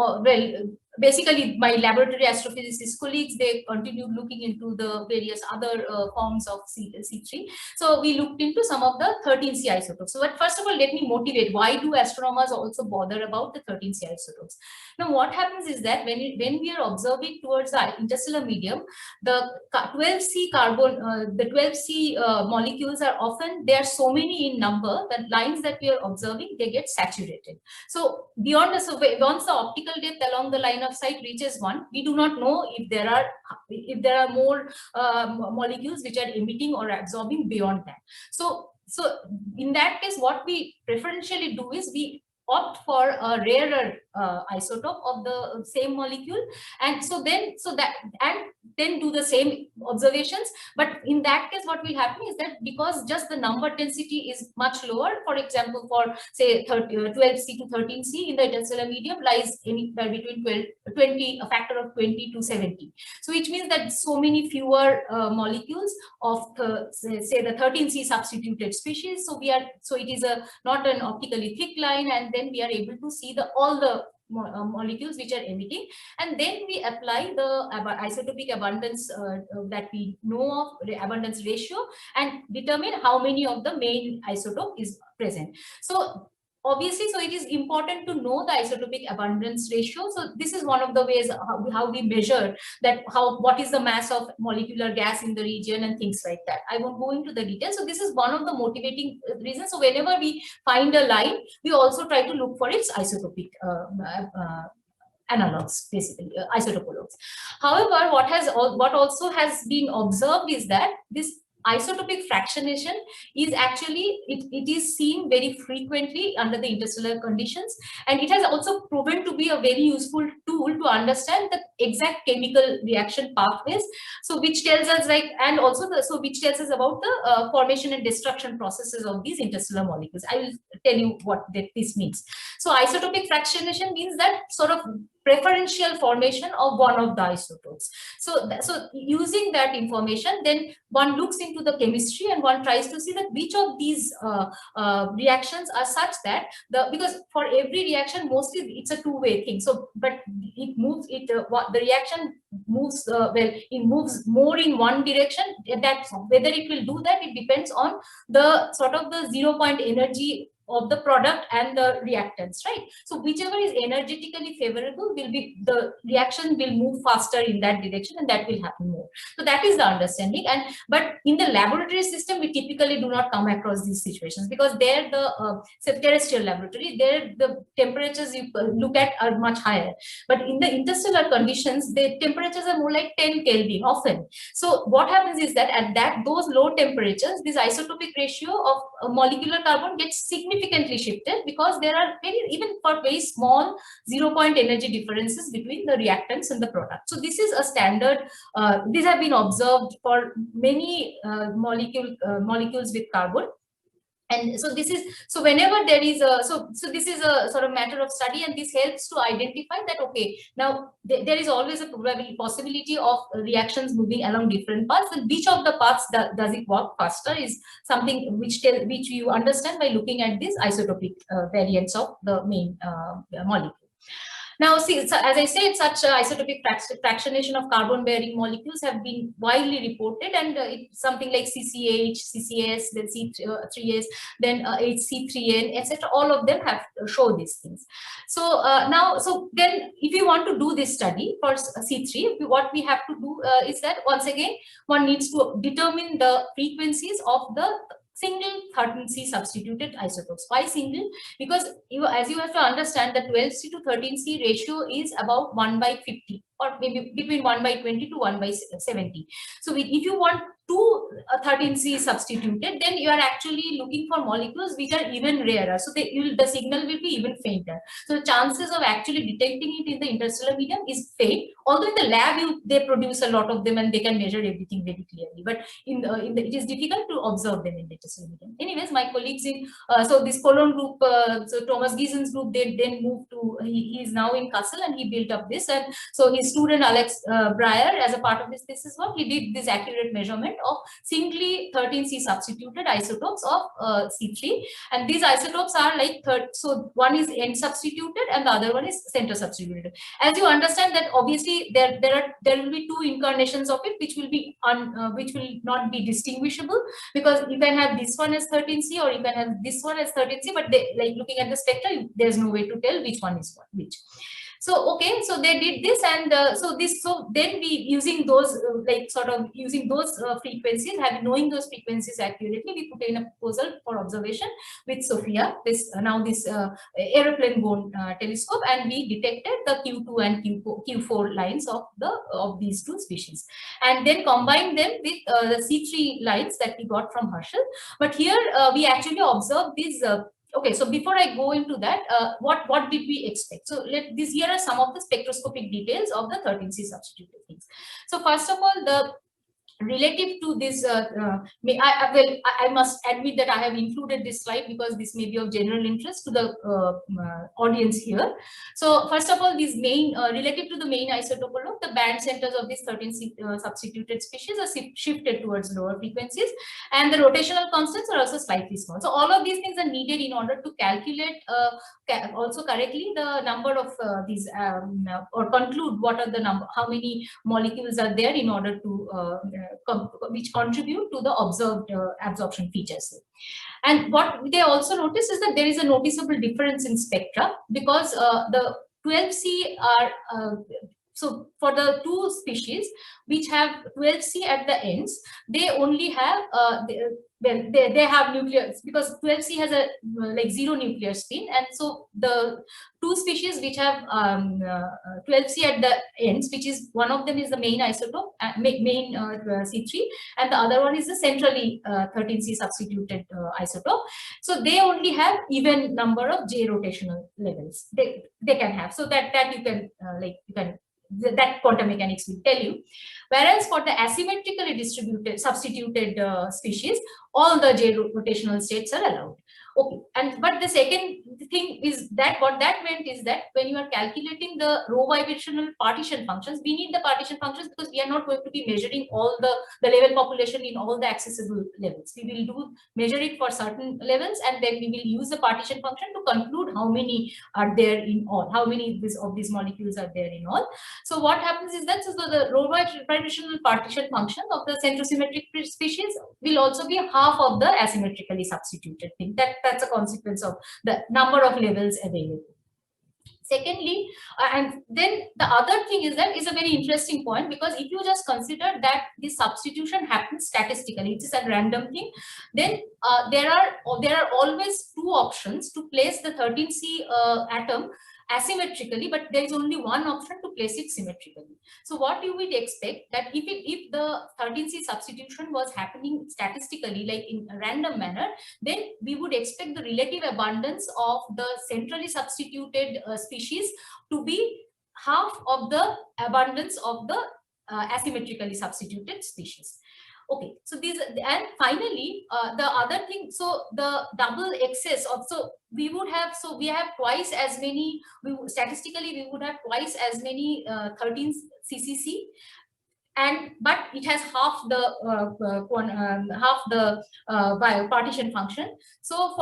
basically my laboratory astrophysicist colleagues, they continued looking into the various other forms of C3. So we looked into some of the 13C isotopes. So but first of all, let me motivate, why do astronomers also bother about the 13C isotopes? Now what happens is that when we are observing towards the interstellar medium, the 12C carbon, the 12C molecules are often, there are so many in number that lines that we are observing, they get saturated. So beyond once the optical depth along the line of sight reaches 1, we do not know if there are more molecules which are emitting or absorbing beyond that. So in that case, what we preferentially do is we opt for a rarer isotope of the same molecule, and then do the same observations. But in that case, what will happen is that because just the number density is much lower, for example, for say 12C to 13C in the interstellar medium lies anywhere between 20, a factor of 20 to 70. So which means that so many fewer molecules of say the 13C substituted species. So it is not an optically thick line, and then we are able to see all the molecules which are emitting, and then we apply the isotopic abundance that we know of, the abundance ratio, and determine how many of the main isotope is present. So obviously, so it is important to know the isotopic abundance ratio. So this is one of the ways how we measure that, what is the mass of molecular gas in the region and things like that. I won't go into the details. So this is one of the motivating reasons. So whenever we find a line, we also try to look for its isotopic analogs, basically isotopologues. However, what also has been observed is that this isotopic fractionation is actually, it is seen very frequently under the interstellar conditions, and it has also proven to be a very useful tool to understand the exact chemical reaction pathways. So which tells us and also which tells us about the formation and destruction processes of these interstellar molecules. I will tell you what this means. So isotopic fractionation means that sort of preferential formation of one of the isotopes. So using that information, then one looks into the chemistry and one tries to see that which of these reactions are such that because for every reaction mostly it's a two-way thing. So but it moves the reaction moves it moves more in one direction. That whether it will do that, it depends on the sort of the 0 point energy of the product and the reactants, right? So whichever is energetically favorable will be, the reaction will move faster in that direction, and that will happen more. So that is the understanding. And but in the laboratory system, we typically do not come across these situations, because there the terrestrial laboratory, there the temperatures you look at are much higher. But in the interstellar conditions, the temperatures are more like 10 Kelvin often. So what happens is that at those low temperatures, this isotopic ratio of molecular carbon gets significantly shifted, because there are even for very small 0-point energy differences between the reactants and the product. So this is a standard. These have been observed for many molecules with carbon. And so this is, so whenever there is a, so this is a sort of matter of study, and this helps to identify that, okay, now there is always a possibility of reactions moving along different paths, and which of the paths does it work faster is something which you understand by looking at these isotopic variants of the main molecule. Now, see, so as I said, such isotopic fractionation of carbon-bearing molecules have been widely reported, and something like CCH, CCS, then C3S, then HC3N, etc. All of them have shown these things. So so then, if you want to do this study for C3, what we have to do is that, once again, one needs to determine the frequencies of the single 13C substituted isotopes. Why single? Because as you have to understand, the 12C to 13C ratio is about 1/50, or maybe between 1/20 to 1/70. So if you want two 13C substituted, then you are actually looking for molecules which are even rarer. So the signal will be even fainter. So the chances of actually detecting it in the interstellar medium is faint. Although in the lab they produce a lot of them and they can measure everything very clearly, but it is difficult to observe them in the interstellar medium. Anyways, my colleagues in so this Cologne group, so Thomas Giesen's group, they then moved to, he is now in Kassel, and he built up this, and so his student Alex Breyer, as a part of this thesis work, he did this accurate measurement of singly 13C substituted isotopes of C3, and these isotopes are like so one is end substituted and the other one is center substituted. As you understand that, obviously there will be two incarnations of it which will be which will not be distinguishable, because you can have this one as 13C or you can have this one as 13C, but like looking at the spectra, there's no way to tell which one is which. So okay, so they did this, and so then we, using those using those frequencies, knowing those frequencies accurately, we put in a proposal for observation with SOFIA, this aeroplane bone telescope, and we detected the Q2 and Q4 lines of these two species, and then combined them with the C3 lines that we got from Herschel. But here we actually observed these. Okay, so before I go into that, what did we expect? So here are some of the spectroscopic details of the 13C substituted things. So first of all, relative to this, I must admit that I have included this slide because this may be of general interest to the audience here. So first of all, these main, relative to the main isotopal lobe, the band centers of these 13 substituted species are shifted towards lower frequencies, and the rotational constants are also slightly small. So all of these things are needed in order to calculate also correctly the number of these, or conclude what are the number, how many molecules are there in order to which contribute to the observed absorption features. And what they also notice is that there is a noticeable difference in spectra, because the 12C are so for the two species which have 12C at the ends, they only have they have nuclear, because 12C has a like 0 nuclear spin, and so the two species which have 12C at the ends, which is one of them is the main isotope, main C3, and the other one is the centrally 13C substituted isotope. So they only have even number of J rotational levels they can have. So that you can that quantum mechanics will tell you. Whereas for the asymmetrically distributed substituted species, all the J rotational states are allowed. Okay, but the second thing is that what that meant is that when you are calculating the rho vibrational partition functions, we need the partition functions because we are not going to be measuring all the level population in all the accessible levels. We will measure it for certain levels, and then we will use the partition function to conclude how many are there in all, how many of these molecules are there in all. So what happens is that the rho vibrational partition function of the centrosymmetric species will also be half of the asymmetrically substituted thing. that's a consequence of the number of levels available. Secondly, and then the other thing is that is a very interesting point, because if you just consider that the substitution happens statistically, it is a random thing, then there are always two options to place the 13C atom asymmetrically, but there is only one option to place it symmetrically. So what you would expect that if the 13C substitution was happening statistically, like in a random manner, then we would expect the relative abundance of the centrally substituted species to be half of the abundance of the asymmetrically substituted species. Okay, so these, and finally, the other thing, so the double excess also, we have twice as many, statistically we would have twice as many 13 CCC, but it has half the partition function. So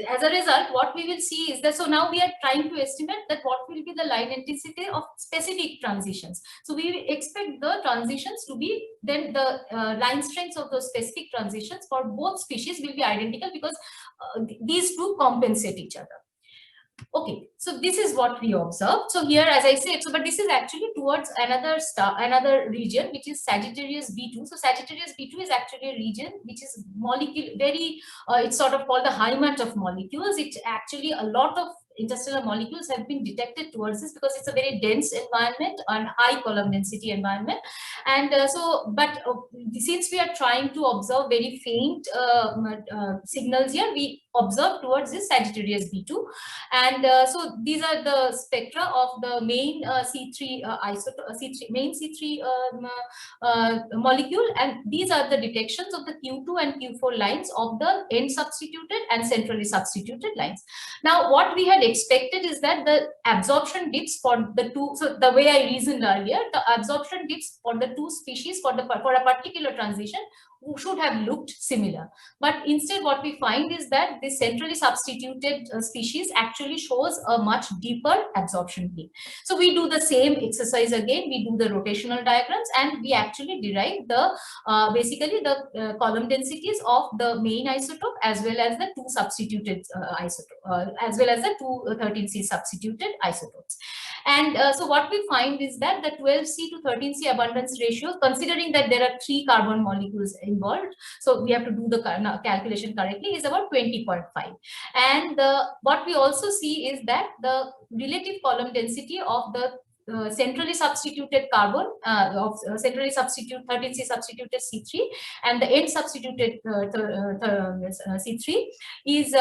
as a result, what we will see is that, so now we are trying to estimate that what will be the line intensity of specific transitions. So we expect the transitions to be, then the line strengths of those specific transitions for both species will be identical, because these two compensate each other. Okay, so this is what we observed. So here, as I said, but this is actually towards another region, which is Sagittarius B2. So Sagittarius B2 is actually a region which is it's sort of called the Heimat of molecules. It's actually a lot of interstellar molecules have been detected towards this, because it's a very dense environment and high column density environment. And since we are trying to observe very faint signals here, we observe towards this Sagittarius B2. And so these are the spectra of the main C3 main C3 molecule, and these are the detections of the Q2 and Q4 lines of the end substituted and centrally substituted lines. Now, what we had expected is that the absorption dips for the two, so the way I reasoned earlier, the absorption dips for the two species for a particular transition should have looked similar. But instead what we find is that the centrally substituted species actually shows a much deeper absorption peak. So we do the same exercise again, we do the rotational diagrams, and we actually derive the basically the column densities of the main isotope as well as the two substituted isotope, as well as the two 13C substituted isotopes. And so what we find is that the 12C to 13C abundance ratio, considering that there are 3 carbon molecules involved, so we have to do the calculation correctly, is about 20.5. And what we also see is that the relative column density of the centrally substituted carbon of centrally substituted 13C substituted C3 and the end substituted C3 is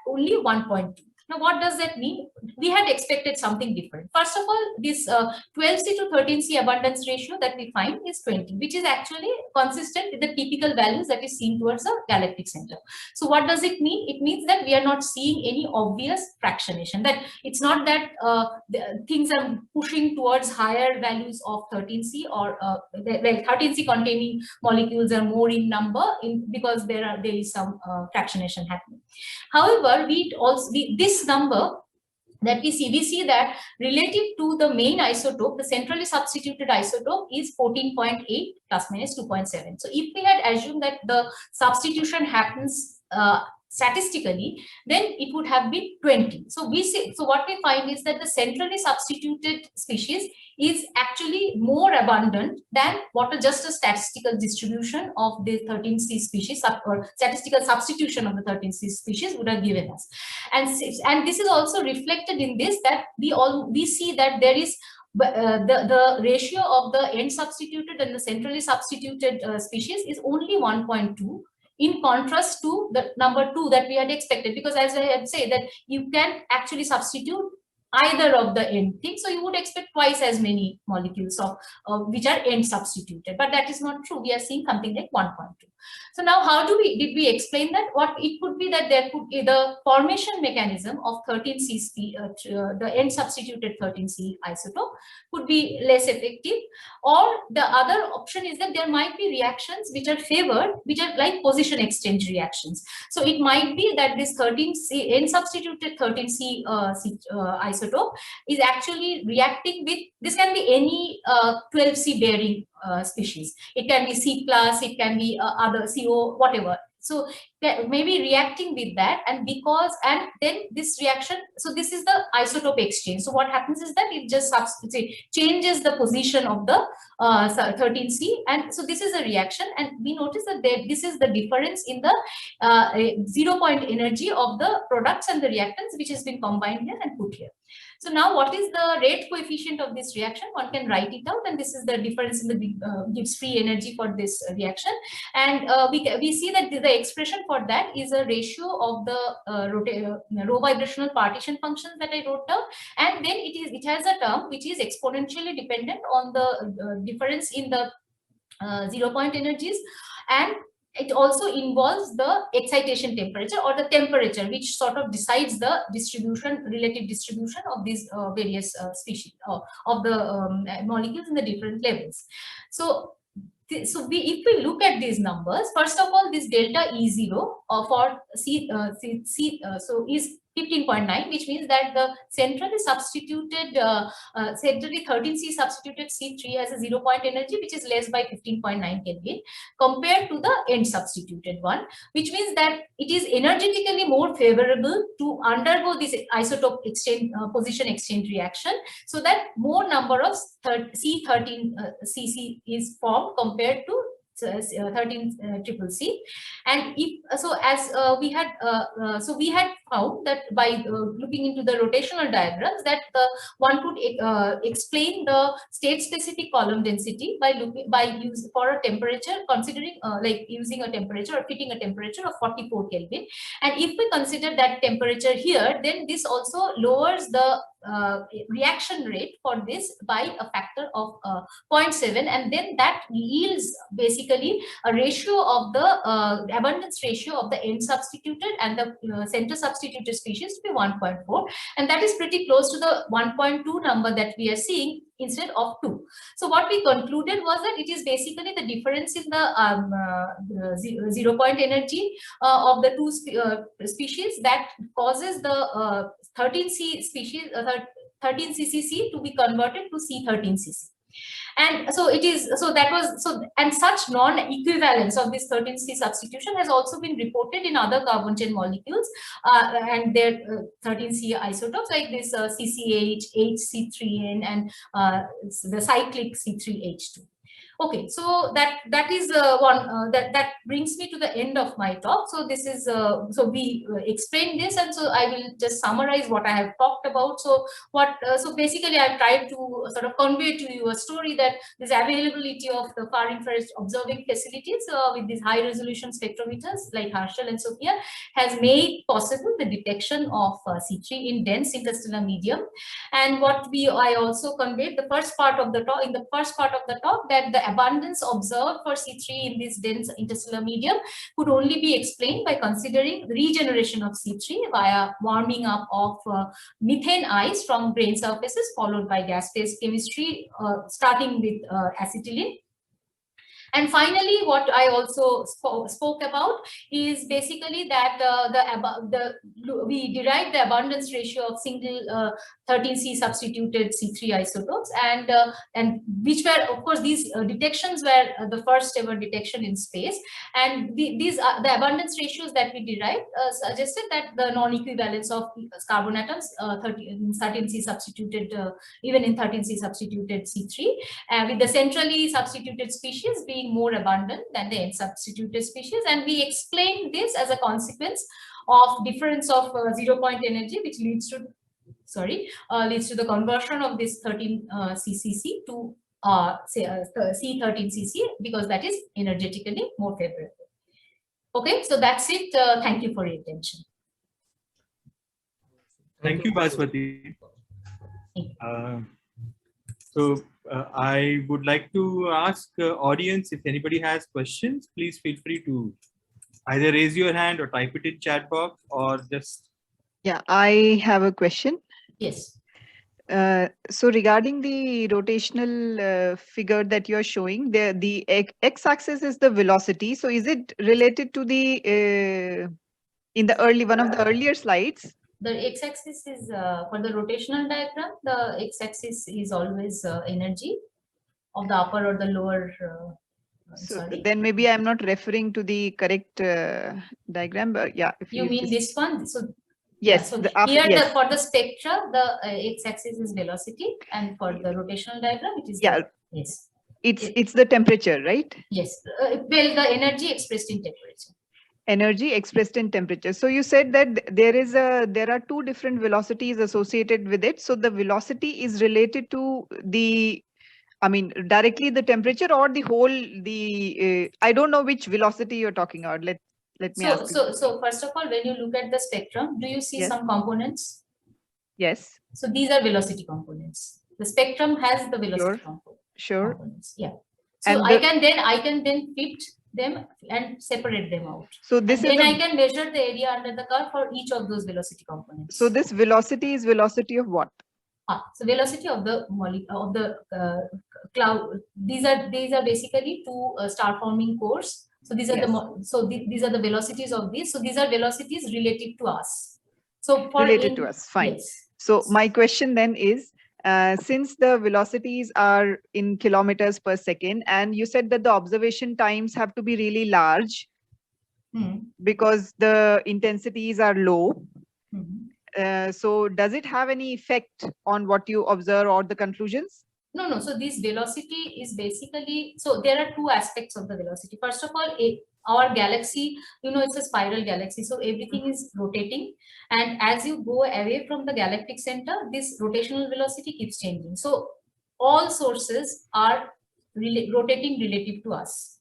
only 1.2. Now, what does that mean? We had expected something different. First of all, this 12C to 13C abundance ratio that we find is 20, which is actually consistent with the typical values that is seen towards the galactic center. So what does it mean? It means that we are not seeing any obvious fractionation, that it's not that things are pushing towards higher values of 13C, or well, 13C containing molecules are more in number because there is some fractionation happening. However, this number that we see that relative to the main isotope, the centrally substituted isotope is 14.8 plus minus 2.7. So if we had assumed that the substitution happens statistically, then it would have been 20. So what we find is that the centrally substituted species is actually more abundant than what just a statistical distribution of the 13C species or statistical substitution of the 13C species would have given us. And this is also reflected in this, that we see that there is the ratio of the end substituted and the centrally substituted species is only 1.2. In contrast to the number 2 that we had expected, because as I had said that you can actually substitute either of the end things, so you would expect twice as many molecules of which are end substituted, but that is not true. We are seeing something like 1.2. So now, how did we explain that? What it could be that there could be the formation mechanism of 13C, the end substituted 13C isotope could be less effective, or the other option is that there might be reactions which are favored, which are like position exchange reactions. So it might be that this 13C end substituted 13C isotope is actually reacting with, this can be any 12C bearing species. It can be C plus, it can be other CO, whatever. So maybe reacting with that, and then this reaction, so this is the isotope exchange. So what happens is that it just changes the position of the 13C, and so this is a reaction, and we notice that this is the difference in the 0 point energy of the products and the reactants, which has been combined here and put here. So now what is the rate coefficient of this reaction? One can write it out, and this is the difference in the Gibbs free energy for this reaction. And we see that the expression for that is a ratio of the row vibrational partition functions that I wrote down, and then it has a term which is exponentially dependent on the difference in the 0 point energies, and it also involves the excitation temperature or the temperature, which sort of decides the relative distribution of these various species of the molecules in the different levels. So if we look at these numbers, first of all, this delta E0 for so is 15.9, which means that the centrally substituted, centrally 13C substituted C3 has a 0 point energy, which is less by 15.9 Kelvin compared to the end substituted one, which means that it is energetically more favorable to undergo this isotope exchange, position exchange reaction, so that more number of C13CC is formed compared to 13CCC. And if so, as we had found that by looking into the rotational diagrams, that one could explain the state specific column density by use for a temperature, considering like using a temperature or fitting a temperature of 44 Kelvin. And if we consider that temperature here, then this also lowers the reaction rate for this by a factor of 0.7, and then that yields basically a ratio of the abundance ratio of the end substituted and the center substituted species to be 1.4, and that is pretty close to the 1.2 number that we are seeing instead of 2. So what we concluded was that it is basically the difference in the 0 point energy of the two species that causes the 13C species, 13CCC to be converted to C13CC. And so it is, so that was, so, and such non-equivalence of this 13C substitution has also been reported in other carbon chain molecules and their 13C isotopes like this CCH, HC3N, and the cyclic C3H2. Okay, so that is one that brings me to the end of my talk. So this is so we explained this, and so I will just summarize what I have talked about. So so basically I've tried to sort of convey to you a story that this availability of the far infrared observing facilities with these high resolution spectrometers like Herschel and Sophia has made possible the detection of C3 in dense interstellar medium. And what I also conveyed the first part of the talk, in the first part of the talk, that the abundance observed for C3 in this dense interstellar medium could only be explained by considering the regeneration of C3 via warming up of methane ice from grain surfaces, followed by gas phase chemistry, starting with acetylene. And finally, what I also spoke about is basically that we derived the abundance ratio of single 13C substituted C3 isotopes, and which were, of course, these detections were the first ever detection in space. And these are the abundance ratios that we derived suggested that the non-equivalence of carbon atoms 13C substituted, even in 13C substituted C3, with the centrally substituted species being more abundant than the end substituted species. And we explained this as a consequence of difference of 0 point energy, which leads to the conversion of this 13CCC to C13CC, because that is energetically more favorable. Okay, so that's it. Thank you for your attention. Thank you, Bhaswati. I would like to ask audience, if anybody has questions, please feel free to either raise your hand or type it in chat box, or just. Yeah, I have a question. Yes. So regarding the rotational figure that you're showing, the x-axis is the velocity. So is it related to the in the one of the earlier slides? The x-axis is for the rotational diagram. The x-axis is always energy of the upper or the lower So sorry. then maybe I'm not referring to the correct diagram, but yeah. If You mean just- this one? So Yes. so the here yes. for the spectra, the x-axis is velocity, and for the rotational diagram, it is Yeah. the, yes. It's the temperature, right? Yes. Well, the energy expressed in temperature. Energy expressed in temperature. So you said that there are two different velocities associated with it. So the velocity is related to the, I mean, directly the temperature or the whole, I don't know which velocity you're talking about. Let me ask you. So first of all, when you look at the spectrum, do you see Yes. some components? Yes, So these are velocity components. The spectrum has the velocity sure. components. Yeah. So And I can then fit them and separate them out. So this And is then I a, can measure the area under the curve for each of those velocity components. so this velocity is velocity of what? So velocity of the cloud. These are basically two star forming cores. So these are these are the velocities of these. So these are velocities related to us. So for Related to us, fine. Yes. So my question then is, since the velocities are in kilometers per second, and you said that the observation times have to be really large because the intensities are low. So does it have any effect on what you observe or the conclusions? No. So this velocity is basically, so there are two aspects of the velocity. First of all, our galaxy, it's a spiral galaxy. So everything is rotating. And as you go away from the galactic center, this rotational velocity keeps changing. So all sources are rotating relative to us.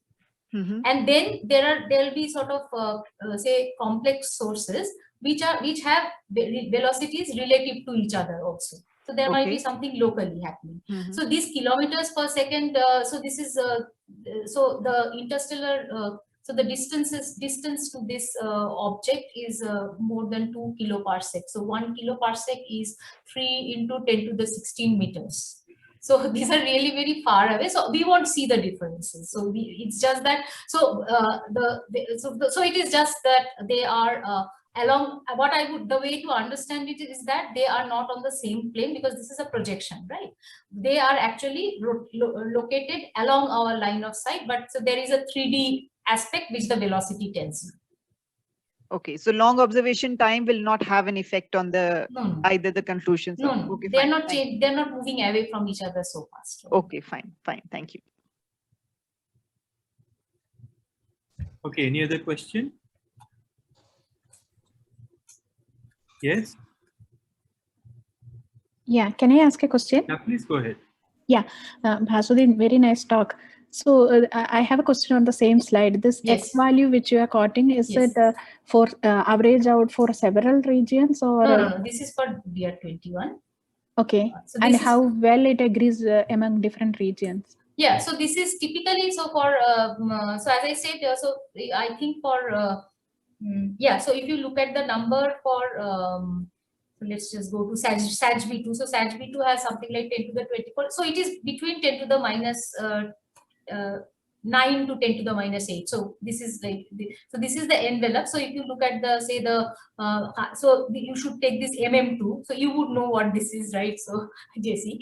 And then there'll be sort of say complex sources which have velocities relative to each other also. So there might be something locally happening. So these kilometers per second. So this is so the interstellar. So the distance to this object is more than 2 kiloparsec. So 1 kiloparsec is 3 into 10 to the 16 meters. So these are really very far away. So we won't see the differences. So it's just that. So so it is just that they are along. The way to understand it is that they are not on the same plane, because this is a projection, right? They are actually located along our line of sight. But so there is a 3D aspect which the velocity tells you. Okay, so long observation time will not have an effect on the either the conclusions. No, okay, they're not they're not moving away from each other so fast. Okay, fine. Thank you. Okay, any other question? Yes. Yeah, can I ask a question? Yeah, please go ahead. Yeah, Bhasudin, very nice talk. So I have a question on the same slide. This X value which you are quoting, is it for average out for several regions, or? No. This is for BR21. Okay. So and how well it agrees among different regions? Yeah. So this is typically so for so as I said, so I think for so if you look at the number for so let's just go to SAGB2. So SAGB2 has something like 10 to the 24. So it is between 10 to the minus 9 to 10 to the minus 8. So this is like this is the envelope. So if you look at the say the you should take this MM2. So you would know what this is, right? So JC.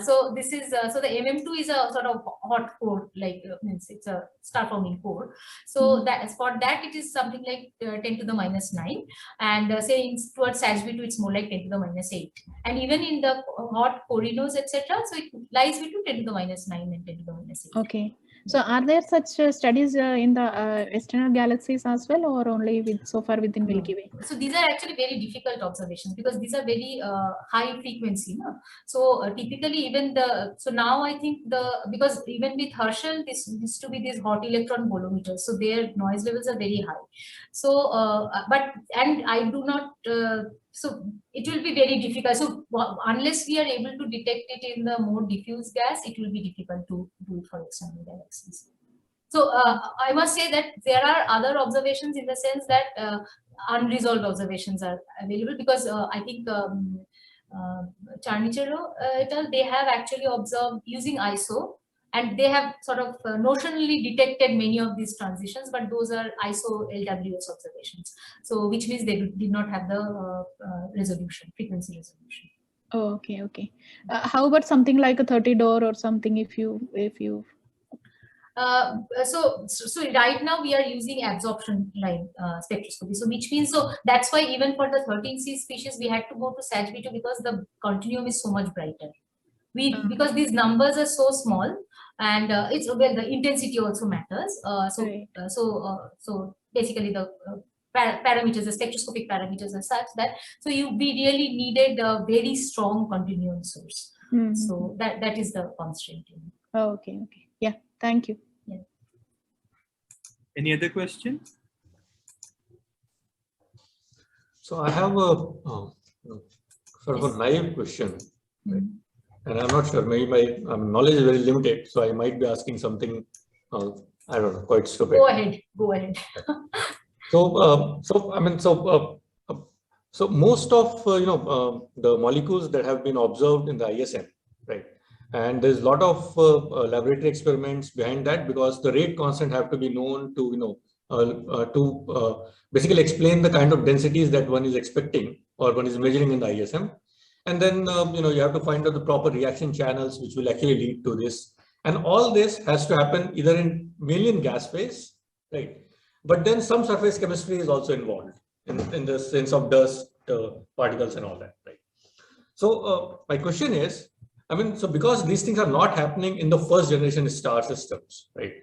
So this is so the MM2 is a sort of hot core, like it's a star forming core. So that for that it is something like 10 to the minus 9, and say towards SAGB2 it's more like 10 to the minus 8. And even in the hot corinos, etc. So it lies between 10 to the minus 9 and 10 to the minus 8. Okay. So are there such studies in the external galaxies as well, or only so far within Milky Way? So these are actually very difficult observations, because these are very high frequency. No? So typically even so now I think because even with Herschel, this used to be these hot electron bolometers. So their noise levels are very high. So, and I do not, so it will be very difficult. So unless we are able to detect it in the more diffuse gas, it will be difficult to do it for external galaxies. So I must say that there are other observations, in the sense that unresolved observations are available, because I think Charnichero et al., they have actually observed using ISO, and they have sort of notionally detected many of these transitions, but those are ISO LWS observations. So which means they did not have the frequency resolution. Oh, okay. How about something like a 30 Dor or something, if you So right now we are using absorption line spectroscopy. So which means, so that's why even for the 13C species, we had to go to SAGB2 because the continuum is so much brighter. Because these numbers are so small, and it's well, the intensity also matters. So basically the parameters, the spectroscopic parameters are such that we really needed a very strong continuum source. So that is the constraint. Oh, okay. Yeah, thank you. Yeah. Any other questions? So I have a sort of a naive question. Right? And I'm not sure, maybe my knowledge is very limited, so I might be asking something, I don't know, quite stupid. Go ahead. So most of the molecules that have been observed in the ISM, right? And there's a lot of laboratory experiments behind that, because the rate constant have to be known to basically explain the kind of densities that one is expecting or one is measuring in the ISM. And then you have to find out the proper reaction channels which will actually lead to this. And all this has to happen either mainly in gas phase, right? But then some surface chemistry is also involved in the sense of dust, particles and all that, right? So my question is, so because these things are not happening in the first generation star systems, right?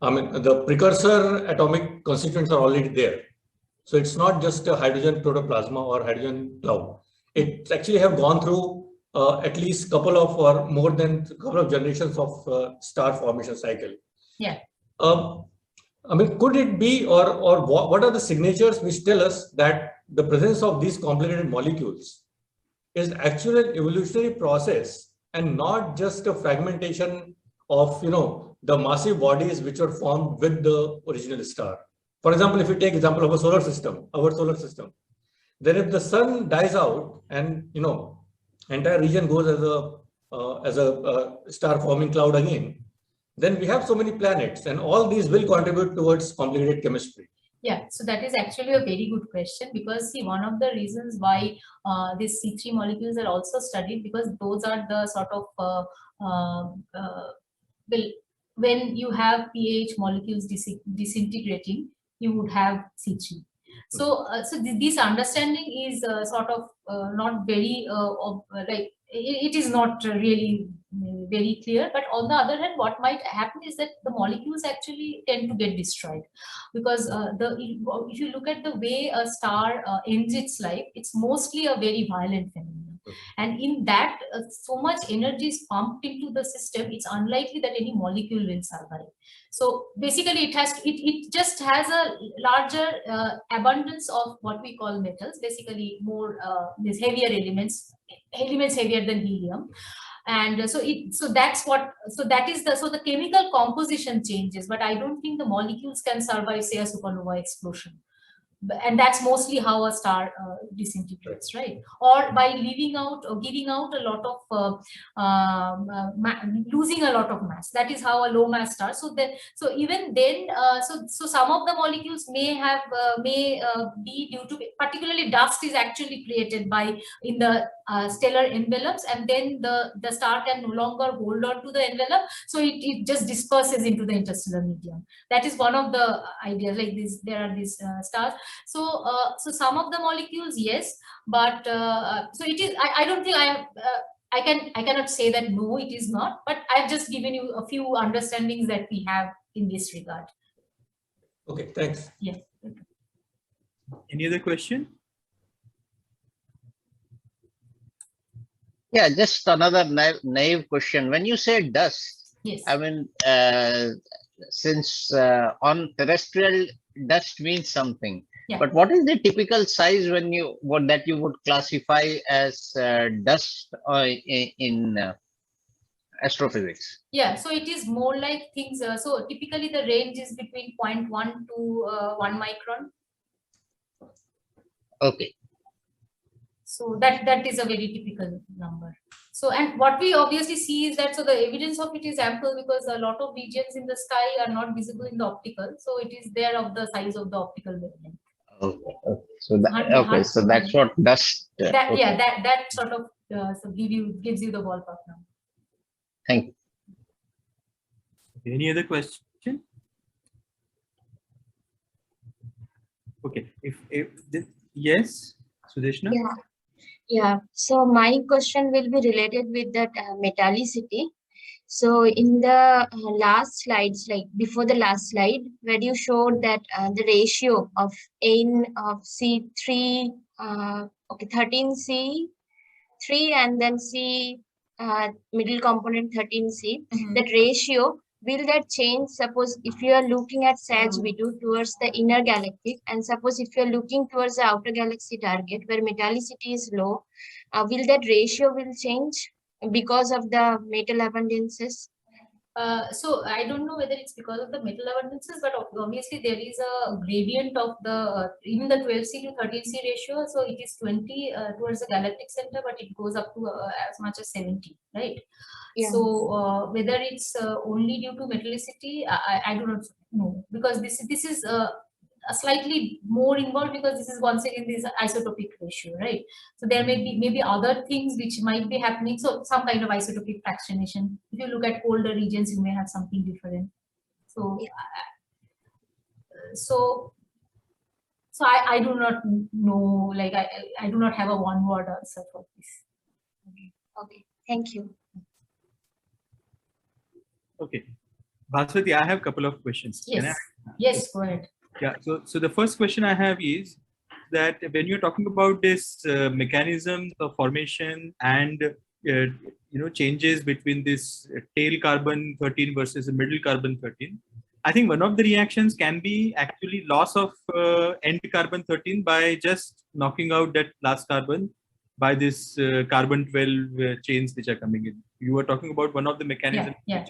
The precursor atomic constituents are already there. So it's not just a hydrogen protoplasma or hydrogen cloud. It actually have gone through at least couple of or more than a couple of generations of star formation cycle. Yeah. Could it be, or what are the signatures which tell us that the presence of these complicated molecules is actually an evolutionary process and not just a fragmentation of the massive bodies which were formed with the original star? For example, if you take example of our solar system, then if the sun dies out and entire region goes as a star forming cloud again, then we have so many planets, and all these will contribute towards complicated chemistry. Yeah, so that is actually a very good question, because see, one of the reasons why these C3 molecules are also studied, because those are the sort of when you have pH molecules disintegrating, you would have C3. So, this understanding is sort of not very it is not really very clear. But on the other hand, what might happen is that the molecules actually tend to get destroyed, because if you look at the way a star ends its life, it's mostly a very violent phenomenon. And in that, so much energy is pumped into the system, it's unlikely that any molecule will survive. So basically, it just has a larger abundance of what we call metals, basically more these heavier elements heavier than helium. And the chemical composition changes, but I don't think the molecules can survive, say, a supernova explosion. And that's mostly how a star disintegrates, right? Or by leaving out or giving out a lot of losing a lot of mass. That is how a low mass star. So even then, so some of the molecules may be due to, particularly dust is actually created in the stellar envelopes, and then the star can no longer hold on to the envelope, so it just disperses into the interstellar medium. That is one of the ideas. Like this, there are these stars. So some of the molecules, yes, but so it is. I don't think I cannot say that no, it is not. But I've just given you a few understandings that we have in this regard. Okay, thanks. Yeah. Any other question? Yeah, just another naive question. When you say dust, Yes. Since on terrestrial, dust means something. Yeah. But what is the typical size that you would classify as dust in astrophysics? Yeah, so it is more like things. So typically the range is between 0.1 to 1 micron. Okay. So that is a very typical number. So, and what we obviously see is that, so the evidence of it is ample, because a lot of regions in the sky are not visible in the optical. So it is there of the size of the optical wavelength. Okay. So that's what dust. Okay. Yeah, that sort of gives you the ballpark number. Thank you. Any other questions? Okay. Yes, Sudeshna? Yeah, yeah. So my question will be related with that metallicity. So in the last slides, like before the last slide, where you showed that the ratio of N of C3, okay, 13C3 and then C middle component 13C, that ratio, will that change? Suppose if you are looking at SAGE-B2 towards the inner galactic, and suppose if you are looking towards the outer galaxy target where metallicity is low, will that ratio will change because of the metal abundances? So I don't know whether it's because of the metal abundances, but obviously there is a gradient of the in the 12C to 13C ratio. So it is 20 towards the galactic center, but it goes up to as much as 70, right? Yeah. So whether it's only due to metallicity, I do not know, because this is a slightly more involved, because this is once again this isotopic ratio, right? So there may be maybe other things which might be happening. So some kind of isotopic fractionation. If you look at colder regions, you may have something different. So so I do not know, like I do not have a one word answer for this. Okay, thank you. Okay. Bhaswati, I have a couple of questions. Can Yes, I? yes, go ahead. Yeah, so the first question I have is that when you're talking about this mechanisms of formation and changes between this tail carbon 13 versus the middle carbon 13, I think one of the reactions can be actually loss of end carbon 13 by just knocking out that last carbon by this carbon 12 chains which are coming in. You were talking about one of the mechanisms. Yeah.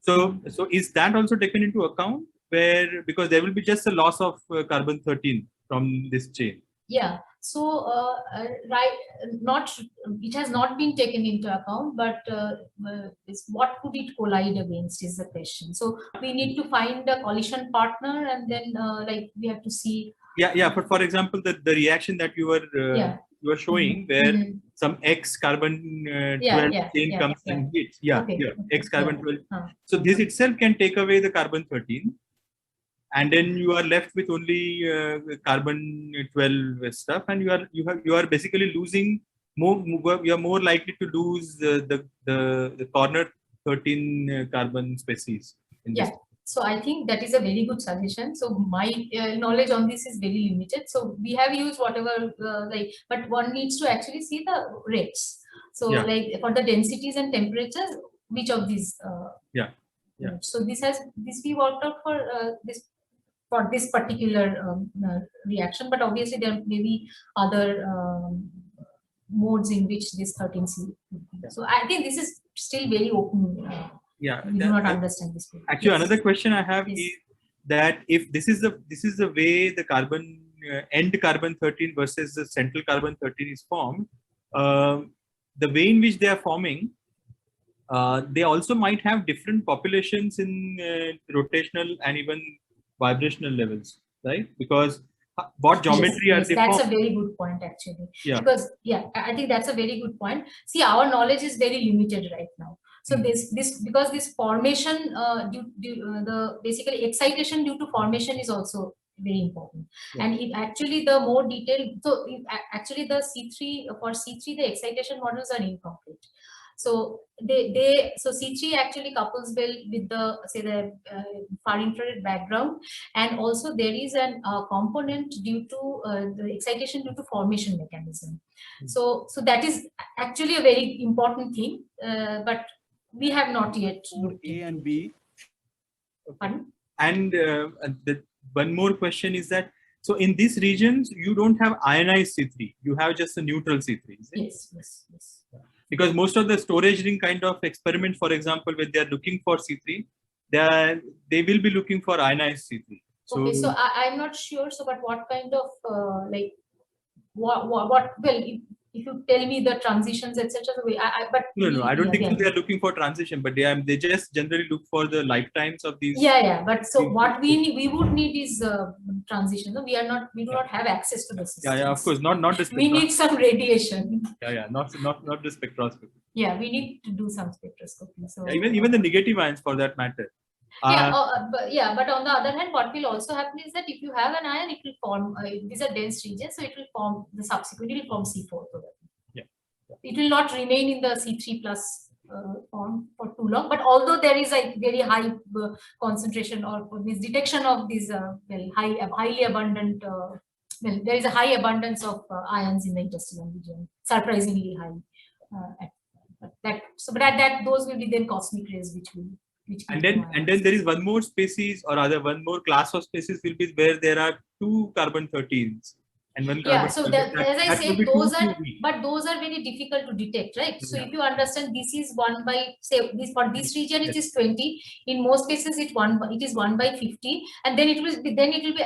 So is that also taken into account, where because there will be just a loss of carbon 13 from this chain? Yeah. So right, not it has not been taken into account, but what could it collide against is the question. So we need to find a collision partner, and then like we have to see. Yeah. But for example, the reaction that you were showing, where some X carbon 12 chain comes and hits. X carbon 12. So this itself can take away the carbon 13. And then you are left with only carbon 12 stuff, and you are basically losing more. You are more likely to lose the corner 13 carbon species. Yeah. So I think that is a very good suggestion. So my knowledge on this is very limited. So we have used whatever but one needs to actually see the rates. So like for the densities and temperatures, which of these? So this we worked out for this particular reaction, but obviously there may be other modes in which this 13C. So I think this is still very open. We do not understand this. Actually, another question I have is that if this is the way the carbon end carbon 13 versus the central carbon 13 is formed, the way in which they are forming, they also might have different populations in rotational and even vibrational levels, right? Because what geometry are they? That's a very good point, actually. Because I think that's a very good point. See, our knowledge is very limited right now. So because this formation the basically excitation due to formation is also very important. And if actually the more detailed, so actually the C3 the excitation models are incomplete. So so C3 actually couples well with the far infrared background, and also there is an component due to the excitation due to formation mechanism. So that is actually a very important thing, but we have not yet looked A and B. Pardon? And the one more question is that, so in these regions you don't have ionized C3, you have just a neutral C3. Yes. Because most of the storage ring kind of experiment, for example, when they are looking for C3, they will be looking for ionized C3. So, okay, so I'm not sure. So, but what kind of what if you tell me the transitions, etc. But no, I don't think so. They are looking for transition, but they just generally look for the lifetimes of these. But so what we would need is transition. No, we do not have access to the system. Of course, not the. We need some radiation. Not the spectroscopy. We need to do some spectroscopy. So even the negative ions, for that matter. But on the other hand, what will also happen is that if you have an ion, it will form, these are dense regions, so it will form, the subsequent, it will form C4. Yeah. It will not remain in the C3 plus form for too long, but although there is a very high concentration or this detection of these highly abundant, there is a high abundance of ions in the intestinal region, surprisingly high. But those will be then cosmic rays, which and then there is one more species, or rather one more class of species will be where there are 2 carbon-13s and 1 carbon. Yeah, so as I said, those are very difficult to detect, right? So if you understand, this is 1 by, say, this for this region it is 20. In most cases, it is 1 by 50, and then it will be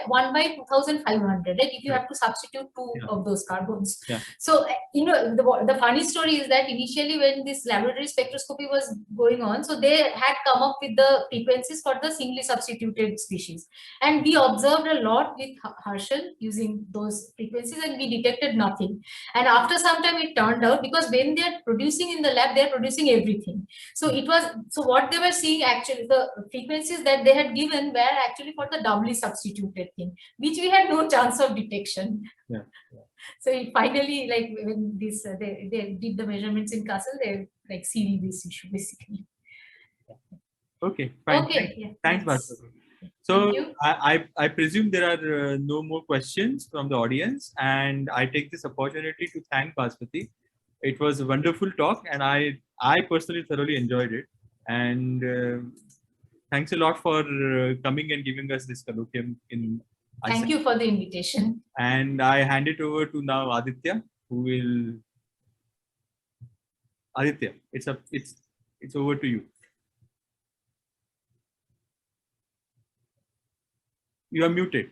1 by 2,500, right? If you have to substitute 2 of those carbons. So the funny story is that initially when this laboratory spectroscopy was going on, so they had come up with the frequencies for the singly substituted species, and we observed a lot with Herschel using those frequencies, and we detected nothing. And after some time it turned out, because when they're producing in the lab, they're producing everything. So what they were seeing, actually the frequencies that they had given were actually for the doubly substituted thing, which we had no chance of detection. So it finally, like when this they did the measurements in Kassel, they like sealed this issue basically. Okay, fine. Okay, Thanks, Bhaswati. So I presume there are no more questions from the audience, and I take this opportunity to thank Bhaswati. It was a wonderful talk, and I personally thoroughly enjoyed it. And thanks a lot for coming and giving us this colloquium in ISEM. Thank you for the invitation. And I hand it over to now Aditya, who will. Aditya, it's over to you. You are muted.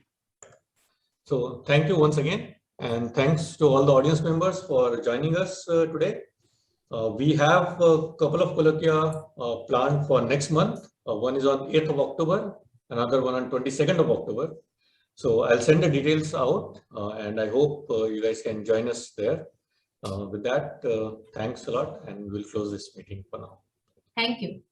So thank you once again, and thanks to all the audience members for joining us today. We have a couple of colloquia planned for next month. One is on 8th of October, another one on 22nd of October. So I'll send the details out, and I hope you guys can join us there. With that, thanks a lot, and we'll close this meeting for now. Thank you.